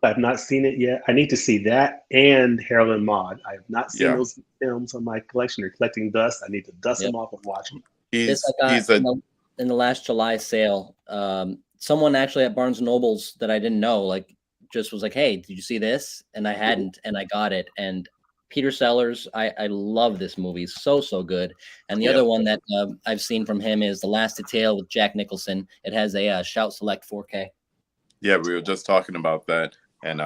S11: I have not seen it yet. I need to see that and Harold and Maude. I have not seen
S2: Yeah.
S11: those films on my collection. They're collecting dust. I need to dust them off and watch them.
S10: This I got in the last July sale. Someone actually at Barnes & Noble's that I didn't know, like, just was like, "Hey, did you see this?" And I hadn't, and I got it. And Peter Sellers, I love this movie. So good. And the other one that I've seen from him is The Last Detail with Jack Nicholson. It has a Shout Select 4K.
S2: Yeah, we were just talking about that, and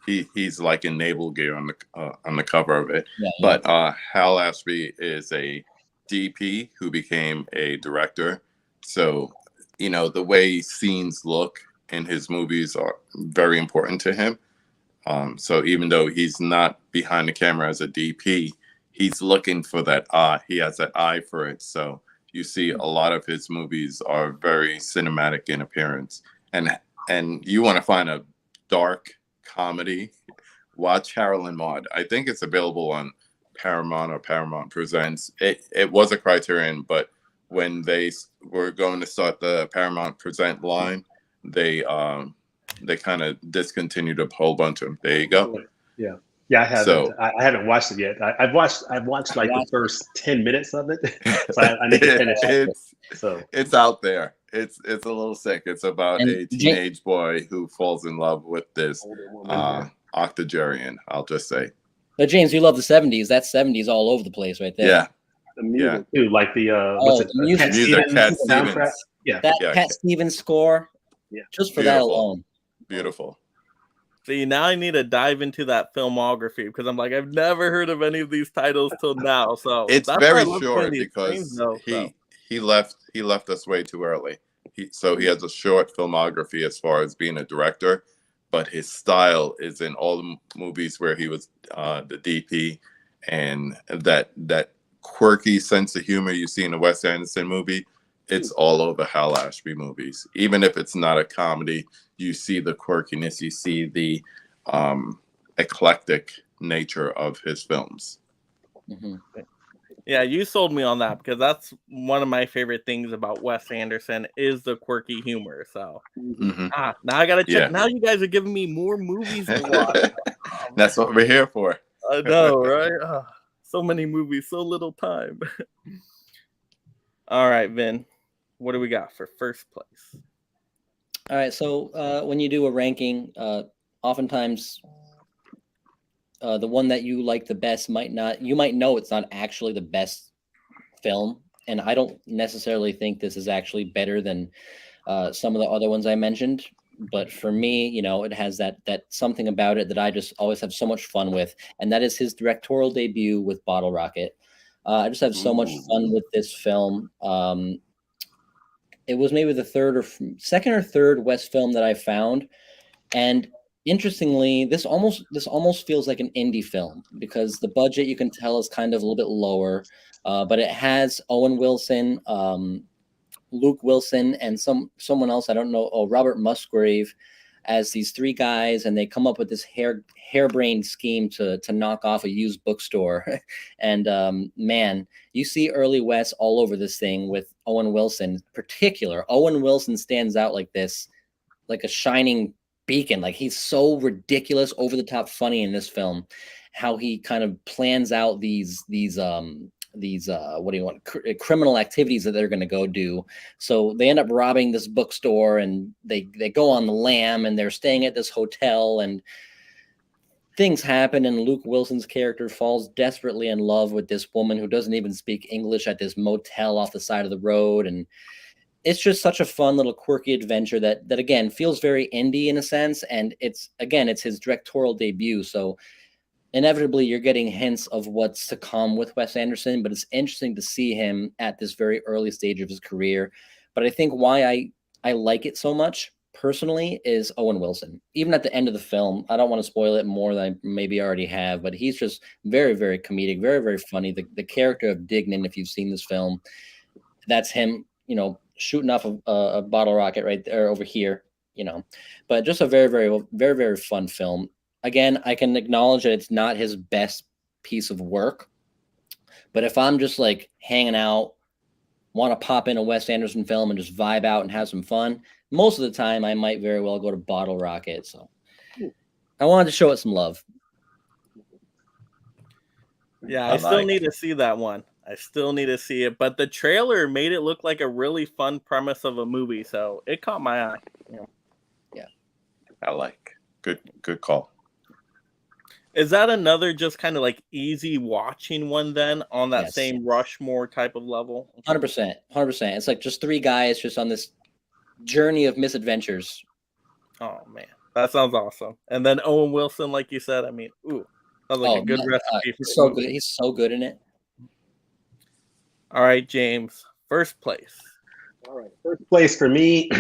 S2: he's like in naval gear on the cover of it.
S10: Yeah.
S2: But Hal Ashby is a DP who became a director. So, you know, the way scenes look in his movies are very important to him. So even though he's not behind the camera as a DP, he's looking for that eye. He has that eye for it. So you see a lot of his movies are very cinematic in appearance. And you want to find a dark comedy, watch Harold and Maude. I think it's available on Paramount or Paramount Presents. It was a Criterion, but when they were going to start the Paramount Present line, they kind of discontinued a whole bunch of them. There you go.
S11: Yeah, I haven't.
S2: So,
S11: I haven't watched it yet. I've watched like the first 10 minutes of it, so I need to finish it. So
S2: it's out there. It's a little sick. It's about
S10: And
S2: a teenage boy who falls in love with this octogenarian. I'll just say.
S10: But James, you love the 70s. That 70s all over the place right there.
S2: Yeah.
S11: the music too, like the what's it?
S10: the music.
S11: Cat
S2: Music,
S11: Stevens
S2: Cat
S11: soundtrack.
S2: Stevens.
S11: Yeah,
S10: That
S2: Yeah.
S10: Cat Stevens score.
S11: Yeah.
S10: Just for that
S2: Beautiful.
S10: alone.
S2: Beautiful.
S9: See, now I need to dive into that filmography because I'm like, I've never heard of any of these titles till now. So
S2: It's
S9: that's why I
S2: very
S9: love
S2: short
S9: playing these
S2: because
S9: games, though, so.
S2: he left us way too early. So he has a short filmography as far as being a director, but his style is in all the movies where he was the DP, and that quirky sense of humor you see in a Wes Anderson movie, it's all over Hal Ashby movies. Even if it's not a comedy, you see the quirkiness, you see the eclectic nature of his films.
S10: Mm-hmm.
S9: Yeah, you sold me on that because that's one of my favorite things about Wes Anderson is the quirky humor. So
S2: Mm-hmm.
S9: now I gotta check.
S2: Yeah.
S9: Now you guys are giving me more movies to watch.
S2: That's what we're here for.
S9: I know, right? So many movies, so little time. All right, Vin, what do we got for first place?
S10: All right. So when you do a ranking, oftentimes the one that you like the best you might know it's not actually the best film. And I don't necessarily think this is actually better than some of the other ones I mentioned. But for me, it has that something about it that I just always have so much fun with. And that is his directorial debut with Bottle Rocket. I just have so much fun with this film. It was maybe the second or third Wes film that I found. And interestingly, this almost feels like an indie film because the budget, you can tell, is kind of a little bit lower, but it has Owen Wilson, Luke Wilson, and someone else I don't know, Robert Musgrave, as these three guys, and they come up with this harebrained scheme to knock off a used bookstore. And man, you see early Wes all over this thing with Owen Wilson in particular. Owen Wilson stands out like this, like a shining beacon. Like, he's so ridiculous, over the top funny in this film. How he kind of plans out these what do you want, criminal activities that they're going to go do. So they end up robbing this bookstore, and they go on the lam, and they're staying at this hotel, and things happen, and Luke Wilson's character falls desperately in love with this woman who doesn't even speak English at this motel off the side of the road. And it's just such a fun little quirky adventure that again feels very indie in a sense, and it's his directorial debut, so inevitably you're getting hints of what's to come with Wes Anderson. But it's interesting to see him at this very early stage of his career. But I think why I like it so much personally is Owen Wilson. Even at the end of the film, I don't want to spoil it more than I maybe already have, but he's just very, very comedic, very, very funny. The character of Dignan, if you've seen this film, that's him, shooting off a bottle rocket right there over here, but just a very, very, very, very fun film. Again, I can acknowledge that it's not his best piece of work, but if I'm just like hanging out, want to pop in a Wes Anderson film and just vibe out and have some fun, most of the time I might very well go to Bottle Rocket. So I wanted to show it some love.
S9: Yeah, I still need to see that one. I still need to see it, but the trailer made it look like a really fun premise of a movie, so it caught my eye.
S10: Yeah,
S2: I like. Good call.
S9: Is that another just kind of like easy watching one then on that
S10: Yes.
S9: same Rushmore type of level?
S10: 100%. It's like just three guys just on this journey of misadventures.
S9: Oh man, that sounds awesome. And then Owen Wilson, like you said, sounds like a good recipe.
S10: He's
S9: for
S10: so
S9: a movie.
S10: good. He's so good in it.
S9: All right, James, first place.
S11: All right, first place for me.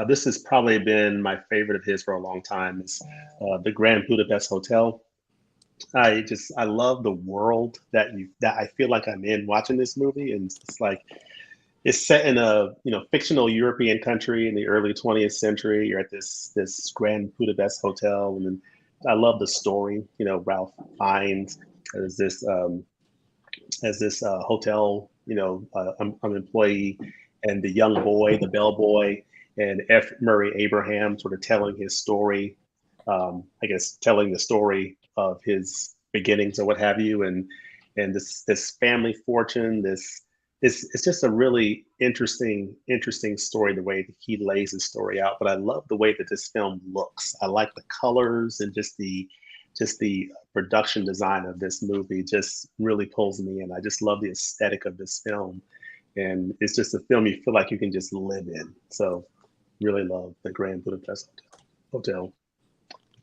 S11: This has probably been my favorite of his for a long time. Is the Grand Budapest Hotel. I love the world that I feel like I'm in watching this movie, and it's like it's set in a fictional European country in the early 20th century. You're at this Grand Budapest Hotel, and then I love the story. Ralph Fiennes as this hotel an employee, and the young boy, the bellboy, and F. Murray Abraham sort of telling his story. I guess telling the story of his beginnings or what have you, and this family fortune. It's just a really interesting story, the way that he lays his story out. But I love the way that this film looks. I like the colors, and just the production design of this movie just really pulls me in. I just love the aesthetic of this film, and it's just a film you feel like you can just live in. So really love the Grand Budapest Hotel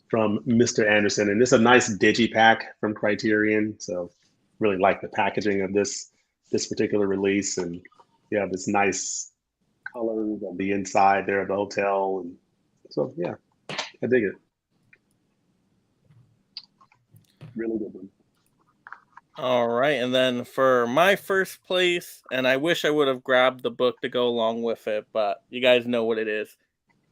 S11: from Mr. Anderson. And it's a nice digipack from Criterion, so really like the packaging of this particular release. And you have this nice colors on the inside there of the hotel, and so yeah, I dig it. Really good one.
S9: All right, and then for my first place, and I wish I would have grabbed the book to go along with it, but you guys know what it is.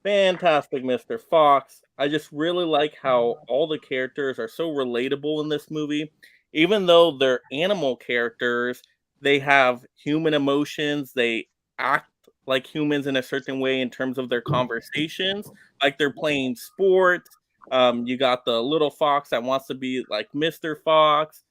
S9: Fantastic Mr. Fox. I just really like how all the characters are so relatable in this movie. Even though they're animal characters, they have human emotions. They act like humans in a certain way in terms of their conversations, like they're playing sports. You got the little fox that wants to be like Mr. Fox.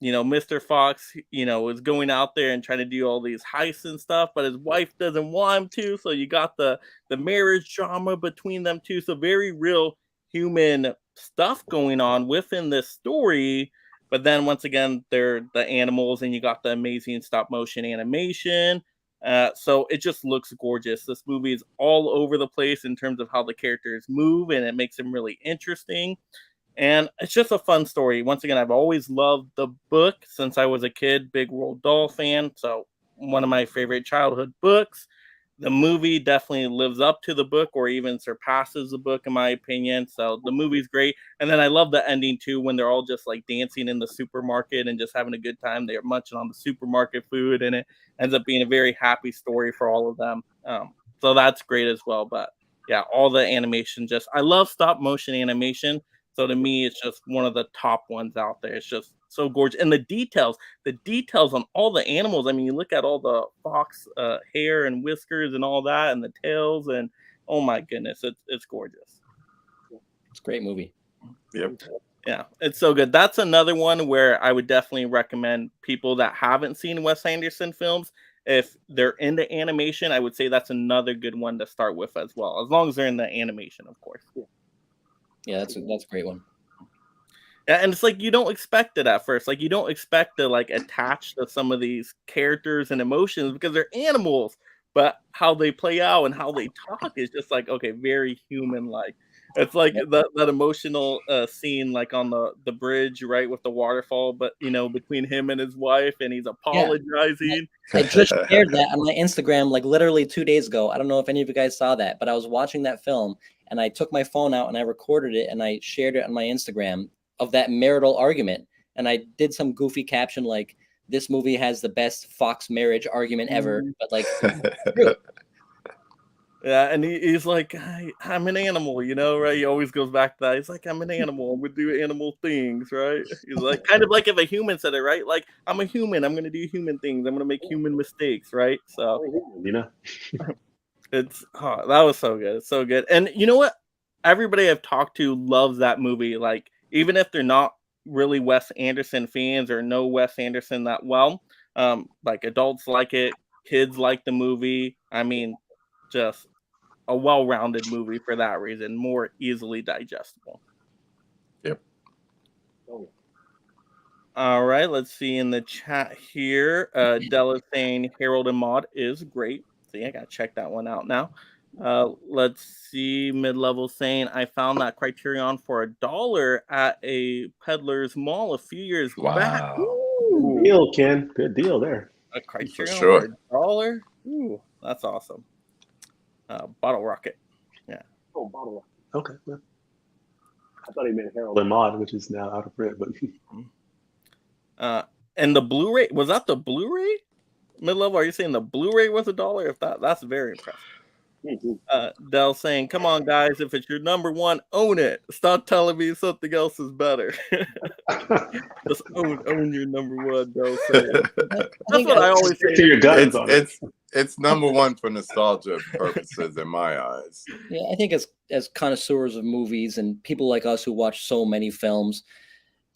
S9: Mr. Fox, is going out there and trying to do all these heists and stuff, but his wife doesn't want him to. So you got the marriage drama between them two. So very real human stuff going on within this story. But then once again, they're the animals, and you got the amazing stop motion animation. So it just looks gorgeous. This movie is all over the place in terms of how the characters move, and it makes them really interesting. And it's just a fun story. Once again, I've always loved the book since I was a kid, big Roald Dahl fan. So one of my favorite childhood books. The movie definitely lives up to the book, or even surpasses the book, in my opinion. So the movie's great. And then I love the ending too, when they're all just like dancing in the supermarket and just having a good time. They're munching on the supermarket food, and it ends up being a very happy story for all of them. So that's great as well. But yeah, all the animation, I love stop motion animation. So to me, it's just one of the top ones out there. It's just so gorgeous. And the details on all the animals. I mean, you look at all the fox hair and whiskers and all that, and the tails, and oh my goodness, it's gorgeous.
S10: It's a great movie.
S2: Yep.
S9: Yeah, it's so good. That's another one where I would definitely recommend people that haven't seen Wes Anderson films. If they're into animation, I would say that's another good one to start with as well, as long as they're in the animation, of course.
S10: Yeah, that's a great one.
S9: Yeah, and it's like you don't expect it at first. Like you don't expect to like attach to some of these characters and emotions because they're animals, but how they play out and how they talk is just like okay, very human like. It's like that emotional scene like on the bridge, right, with the waterfall, but you know, between him and his wife, and he's
S10: Yeah.
S9: apologizing.
S10: I just shared that on my Instagram like literally 2 days ago. I don't know if any of you guys saw that, but I was watching that film and I took my phone out and I recorded it and I shared it on my Instagram of that marital argument. And I did some goofy caption like, this movie has the best Fox marriage argument ever. But like, true.
S9: Yeah, and he's like, I'm an animal, you know, right? He always goes back to that. He's like, I'm an animal. I'm gonna do animal things, right? He's like, kind of like if a human said it, right? Like, I'm a human. I'm gonna do human things. I'm gonna make human mistakes, right? So,
S11: You know,
S9: it's that was so good. It's so good. And you know what? Everybody I've talked to loves that movie. Like, even if they're not really Wes Anderson fans or know Wes Anderson that well, like adults like it, kids like the movie. I mean, just a well-rounded movie for that reason, more easily digestible.
S2: Yep.
S9: All right, let's see in the chat here. Della saying Harold and Maude is great. See, I gotta check that one out now. Let's see. Mid-level saying I found that Criterion for $1 at a Peddler's Mall a few years back.
S2: Wow.
S9: Ooh,
S11: deal, Ken. Good deal there.
S9: a Criterion
S2: sure.
S9: for $1. Ooh, that's awesome. Bottle Rocket. Yeah.
S11: Oh, bottle. Okay. Well, I thought he meant Harold and Maude, which is now out of print. But
S9: And the Blu-ray, was that the Blu-ray? Mid-level, are you saying the Blu-ray was $1? If that's very impressive. Dell saying, "Come on, guys! If it's your number one, own it. Stop telling me something else is better. Just own your number one." Dell saying, "That's what I always
S11: stick to
S9: say."
S11: your guns on it.
S2: It's number one for nostalgia purposes in my eyes.
S10: Yeah, I think as connoisseurs of movies and people like us who watch so many films,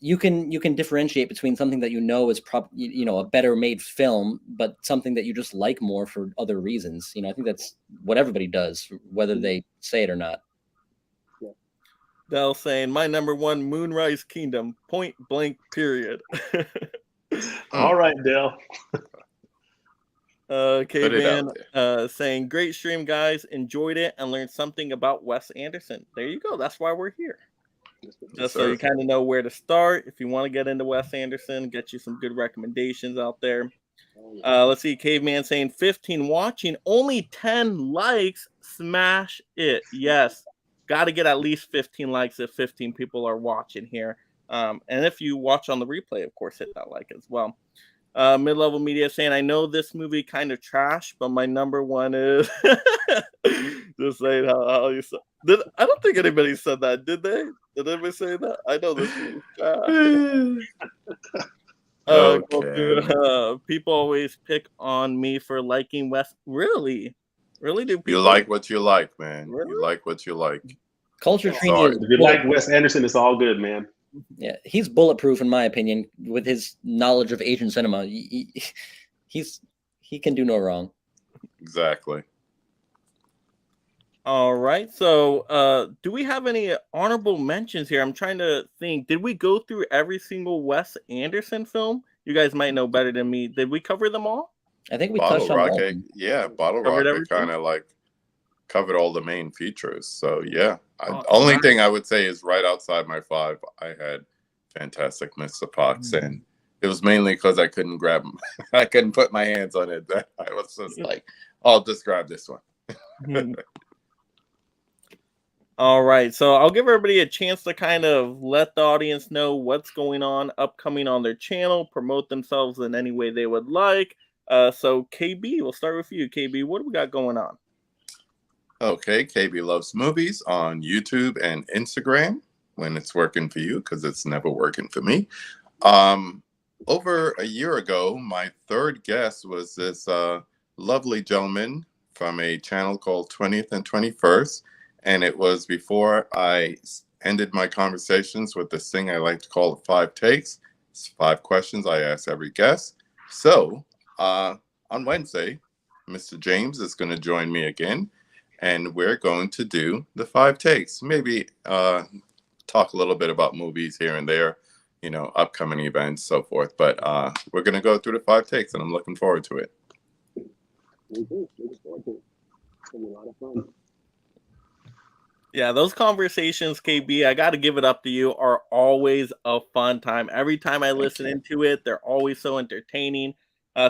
S10: you can differentiate between something that you know is a better made film, but something that you just like more for other reasons. You know, I think that's what everybody does, whether they say it or not.
S9: Dell saying, "My number one, Moonrise Kingdom, point blank, period."
S11: All right, Dale.
S2: Put it
S9: K-Man
S2: out
S9: saying, "Great stream, guys. Enjoyed it and learned something about Wes Anderson." There you go. That's why we're here. Just so you kind of know where to start. If you want to get into Wes Anderson, get you some good recommendations out there. Let's see. Caveman saying 15 watching, only 10 likes. Smash it. Yes. Got to get at least 15 likes if 15 people are watching here. And if you watch on the replay, of course, hit that like as well. Mid-level media saying, I know this movie kind of trash, but my number one is just saying how you said. I don't think anybody said that, did they? Did anybody say that? I know this movie is trash.
S2: Okay.
S9: People always pick on me for liking Wes. Really do people?
S2: You like what you like, man.
S9: Really?
S2: You like what you like.
S10: Culture Tree
S2: Sorry.
S10: is
S11: If you like Wes Anderson, it's all good, man.
S10: Yeah, he's bulletproof in my opinion with his knowledge of Asian cinema. He can do no wrong.
S2: Exactly.
S9: All right. So, do we have any honorable mentions here? I'm trying to think. Did we go through every single Wes Anderson film? You guys might know better than me. Did we cover them all?
S10: I think we
S2: Bottle
S10: touched on all of
S2: Rocket,
S10: them.
S2: yeah, Bottle
S9: Covered
S2: Rocket
S9: everything?
S2: kind of like covered all the main features. So yeah,
S9: Oh,
S2: only
S9: nice.
S2: thing I would say is right outside my 5, I had Fantastic Mr. Fox, and it was mainly because I couldn't grab him. I couldn't put my hands on it. That I was just like, I'll just grab this one.
S9: All right, so I'll give everybody a chance to kind of let the audience know what's going on upcoming on their channel, promote themselves in any way they would like. So KB, we'll start with you. KB, what do we got going on?
S2: Okay, KB Loves Movies on YouTube and Instagram when it's working for you, because it's never working for me. Over a year ago, my third guest was this lovely gentleman from a channel called 20th and 21st. And it was before I ended my conversations with this thing I like to call the 5 takes. It's 5 questions I ask every guest. So on Wednesday, Mr. James is going to join me again, and we're going to do the 5 takes. Maybe talk a little bit about movies here and there, you know, upcoming events, so forth. But we're going to go through the 5 takes, and I'm looking forward to it.
S9: Yeah, those conversations, KB, I got to give it up to you, are always a fun time. Every time I listen into it, they're always so entertaining.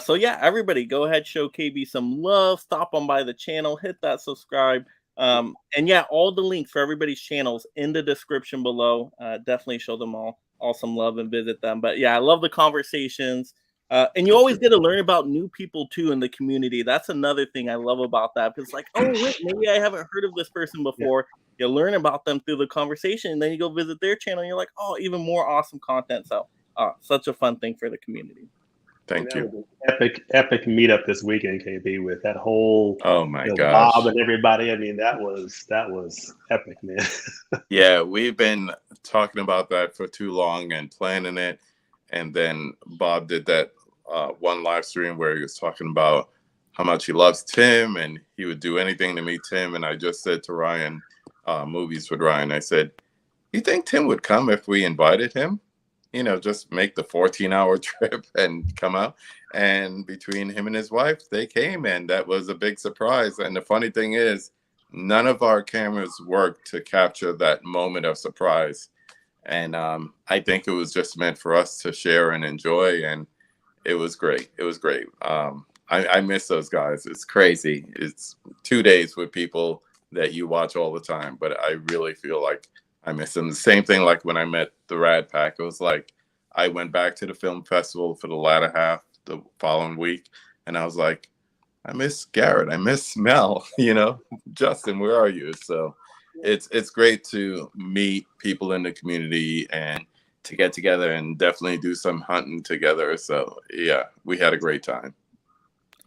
S9: So yeah, everybody go ahead, show KB some love, stop on by the channel, hit that subscribe. And yeah, all the links for everybody's channels in the description below. Definitely show them all some love and visit them. But yeah, I love the conversations. And you always get to learn about new people too in the community. That's another thing I love about that. It's like, oh wait, maybe I haven't heard of this person before. You learn about them through the conversation, and then you go visit their channel and you're like, oh, even more awesome content. So such a fun thing for the community.
S2: Thank you.
S11: Epic meetup this weekend, KB, with that whole
S2: gosh,
S11: Bob and everybody. I mean, that was epic, man.
S2: Yeah, we've been talking about that for too long and planning it. And then Bob did that one live stream where he was talking about how much he loves Tim and he would do anything to meet Tim. And I just said to Ryan, Movies with Ryan, I said, you think Tim would come if we invited him? You know, just make the 14-hour trip and come out. And between him and his wife, they came, and that was a big surprise. And the funny thing is, none of our cameras worked to capture that moment of surprise. And I think it was just meant for us to share and enjoy, and it was great. It was great. I miss those guys. It's crazy. It's 2 days with people that you watch all the time, but I really feel like I miss them. The same thing like when I met the Rad Pack. It was like I went back to the film festival for the latter half the following week, and I was like, I miss Garrett. I miss Mel. You know, Justin, where are you? So it's great to meet people in the community and to get together and definitely do some hunting together. So yeah, we had a great time.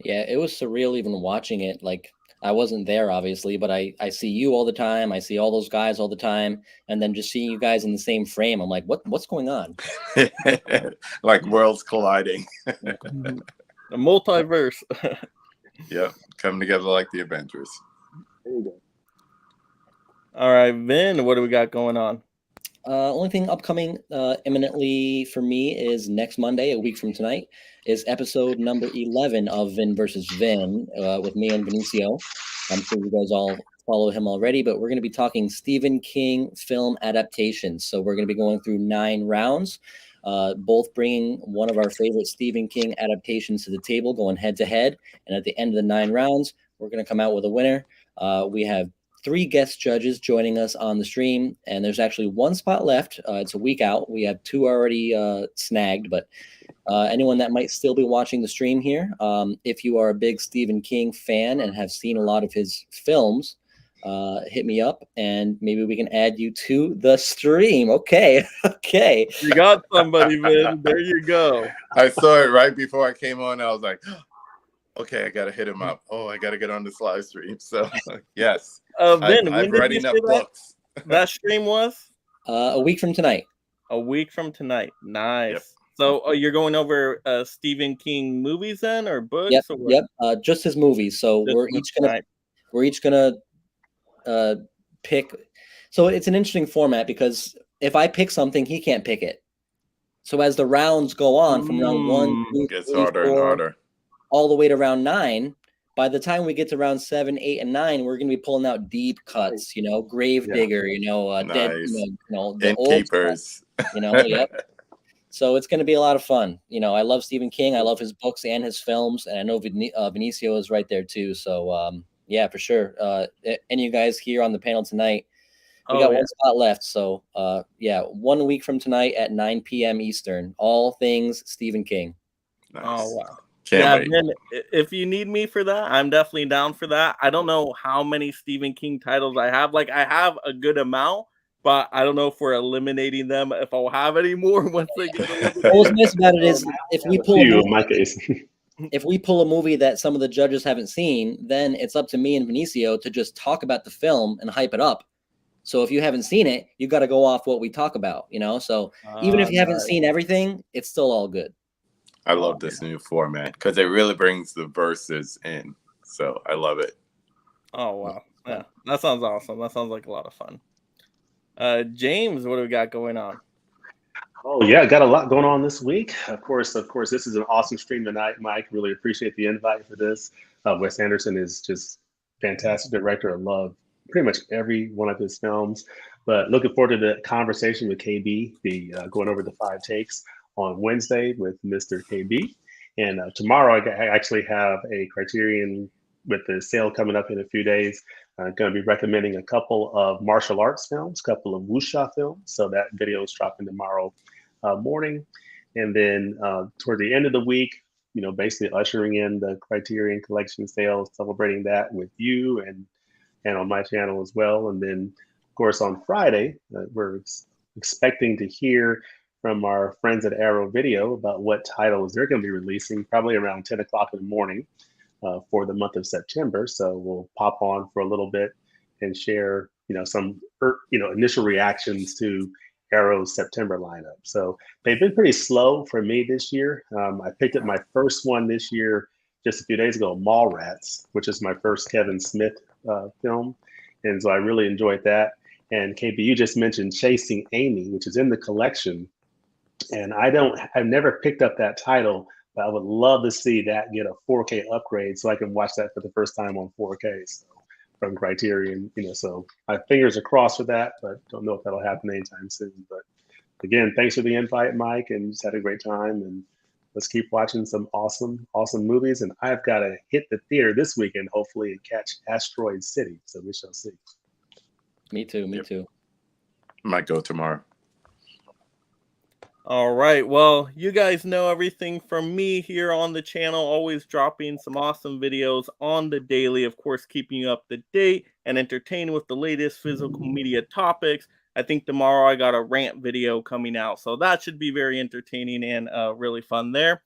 S10: Yeah, it was surreal even watching it. Like, I wasn't there, obviously, but I see you all the time. I see all those guys all the time. And then just seeing you guys in the same frame, I'm like, what's going on?
S2: Like worlds colliding.
S9: The multiverse.
S2: Yeah, coming together like the Avengers.
S11: There you go.
S9: All right, Vin, what do we got going on?
S10: Only thing upcoming imminently for me is next Monday, a week from tonight, is episode number 11 of Vin versus Vin with me and Benicio. I'm sure you guys all follow him already, but we're going to be talking Stephen King film adaptations. So we're going to be going through 9 rounds, both bringing one of our favorite Stephen King adaptations to the table, going head to head. And at the end of the 9 rounds, we're going to come out with a winner. We have 3 guest judges joining us on the stream, and there's actually 1 spot left. It's a week out. We have 2 already snagged, but anyone that might still be watching the stream here, if you are a big Stephen King fan and have seen a lot of his films, hit me up and maybe we can add you to the stream. Okay.
S9: You got somebody, Vin. There you go.
S2: I saw it right before I came on. I was like, okay, I got to hit him up. Oh, I got to get on this live stream. So yes.
S9: Vin,
S2: I've read enough books.
S9: That stream was?
S10: A week from tonight.
S9: A week from tonight. Nice.
S2: Yep.
S9: So you're going over Stephen King movies then, or books?
S10: Yep.
S9: Or what?
S10: Yep. Just his movies. So
S9: Just
S10: we're each gonna pick. So it's an interesting format because if I pick something, he can't pick it. So as the rounds go on from round 1, 2,
S2: It gets
S10: 3,
S2: harder
S10: 4,
S2: and harder.
S10: all the way to round 9. By the time we get to round 7, 8, and 9, we're going to be pulling out deep cuts, Gravedigger, dead,
S2: Nice.
S10: the old
S2: Innkeepers.
S10: stuff, yep. So it's going to be a lot of fun. I love Stephen King. I love his books and his films, and I know Benicio is right there too. So yeah, for sure. Any of you guys here on the panel tonight, we got 1 spot left. So yeah, 1 week from tonight at 9 p.m. Eastern, all things Stephen King.
S2: Nice.
S9: Oh wow.
S2: Can't wait.
S9: Ben, if you need me for that, I'm definitely down for that. I don't know how many Stephen King titles I have. Like, I have a good amount, but I don't know if we're eliminating them, if I'll have any more once they get eliminated.
S10: What's nice about it is if we pull
S11: in my case.
S10: if we pull a movie that some of the judges haven't seen, then it's up to me and Benicio to just talk about the film and hype it up. So if you haven't seen it, you got to go off what we talk about, you know? So even if you haven't seen everything, it's still all good.
S2: I love this new format because it really brings the verses in. So I love it.
S9: Oh, wow. Yeah, that sounds awesome. That sounds like a lot of fun. James, what do we got going on?
S11: Oh yeah, got a lot going on this week. Of course, this is an awesome stream tonight, Mike. Really appreciate the invite for this. Wes Anderson is just fantastic director. I love pretty much every one of his films. But looking forward to the conversation with KB, going over the 5 takes on Wednesday with Mr. KB. And tomorrow I actually have a Criterion with the sale coming up in a few days. I'm going to be recommending a couple of martial arts films, a couple of wuxia films. So that video is dropping tomorrow morning. And then toward the end of the week, basically ushering in the Criterion Collection sales, celebrating that with you and on my channel as well. And then, of course, on Friday, we're expecting to hear from our friends at Arrow Video about what titles they're going to be releasing, probably around 10 o'clock in the morning. For the month of September. So we'll pop on for a little bit and share, some, initial reactions to Arrow's September lineup. So they've been pretty slow for me this year. I picked up my first one this year just a few days ago, Mallrats, which is my first Kevin Smith film. And so I really enjoyed that. And KB, you just mentioned Chasing Amy, which is in the collection. And I've never picked up that title, but I would love to see that get a 4K upgrade so I can watch that for the first time on 4K. So from Criterion, so my fingers are crossed for that, but don't know if that'll happen anytime soon. But again, thanks for the invite, Mike, and just had a great time. And let's keep watching some awesome movies. And I've got to hit the theater this weekend, hopefully, and catch Asteroid City. So we shall see.
S10: Me too.
S2: Might go tomorrow.
S9: All right. Well, you guys know everything from me here on the channel, always dropping some awesome videos on the daily, of course, keeping you up to date and entertained with the latest physical media topics. I think tomorrow I got a rant video coming out, so that should be very entertaining and really fun there.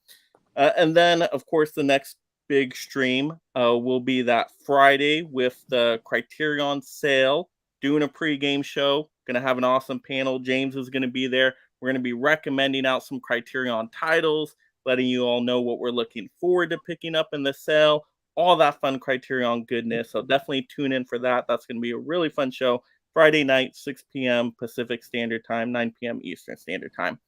S9: And then, of course, the next big stream will be that Friday with the Criterion sale, doing a pregame show. Going to have an awesome panel. James is going to be there. We're going to be recommending out some Criterion titles, letting you all know what we're looking forward to picking up in the sale, all that fun Criterion goodness. So definitely tune in for that. That's going to be a really fun show. Friday night, 6 p.m. Pacific Standard Time, 9 p.m. Eastern Standard Time.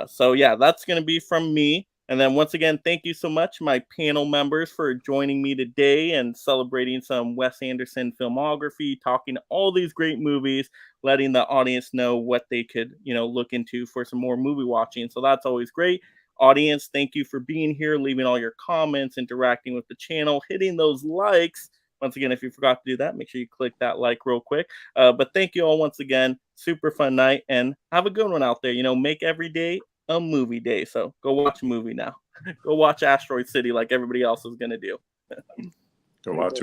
S9: So yeah, that's going to be from me. And then once again, thank you so much, my panel members, for joining me today and celebrating some Wes Anderson filmography, talking all these great movies, letting the audience know what they could, look into for some more movie watching. So that's always great. Audience, thank you for being here, leaving all your comments, interacting with the channel, hitting those likes. Once again, if you forgot to do that, make sure you click that like real quick. But thank you all once again. Super fun night and have a good one out there. Make every day a movie day. So go watch a movie now. Go watch Asteroid City like everybody else is going to do.
S2: Go watch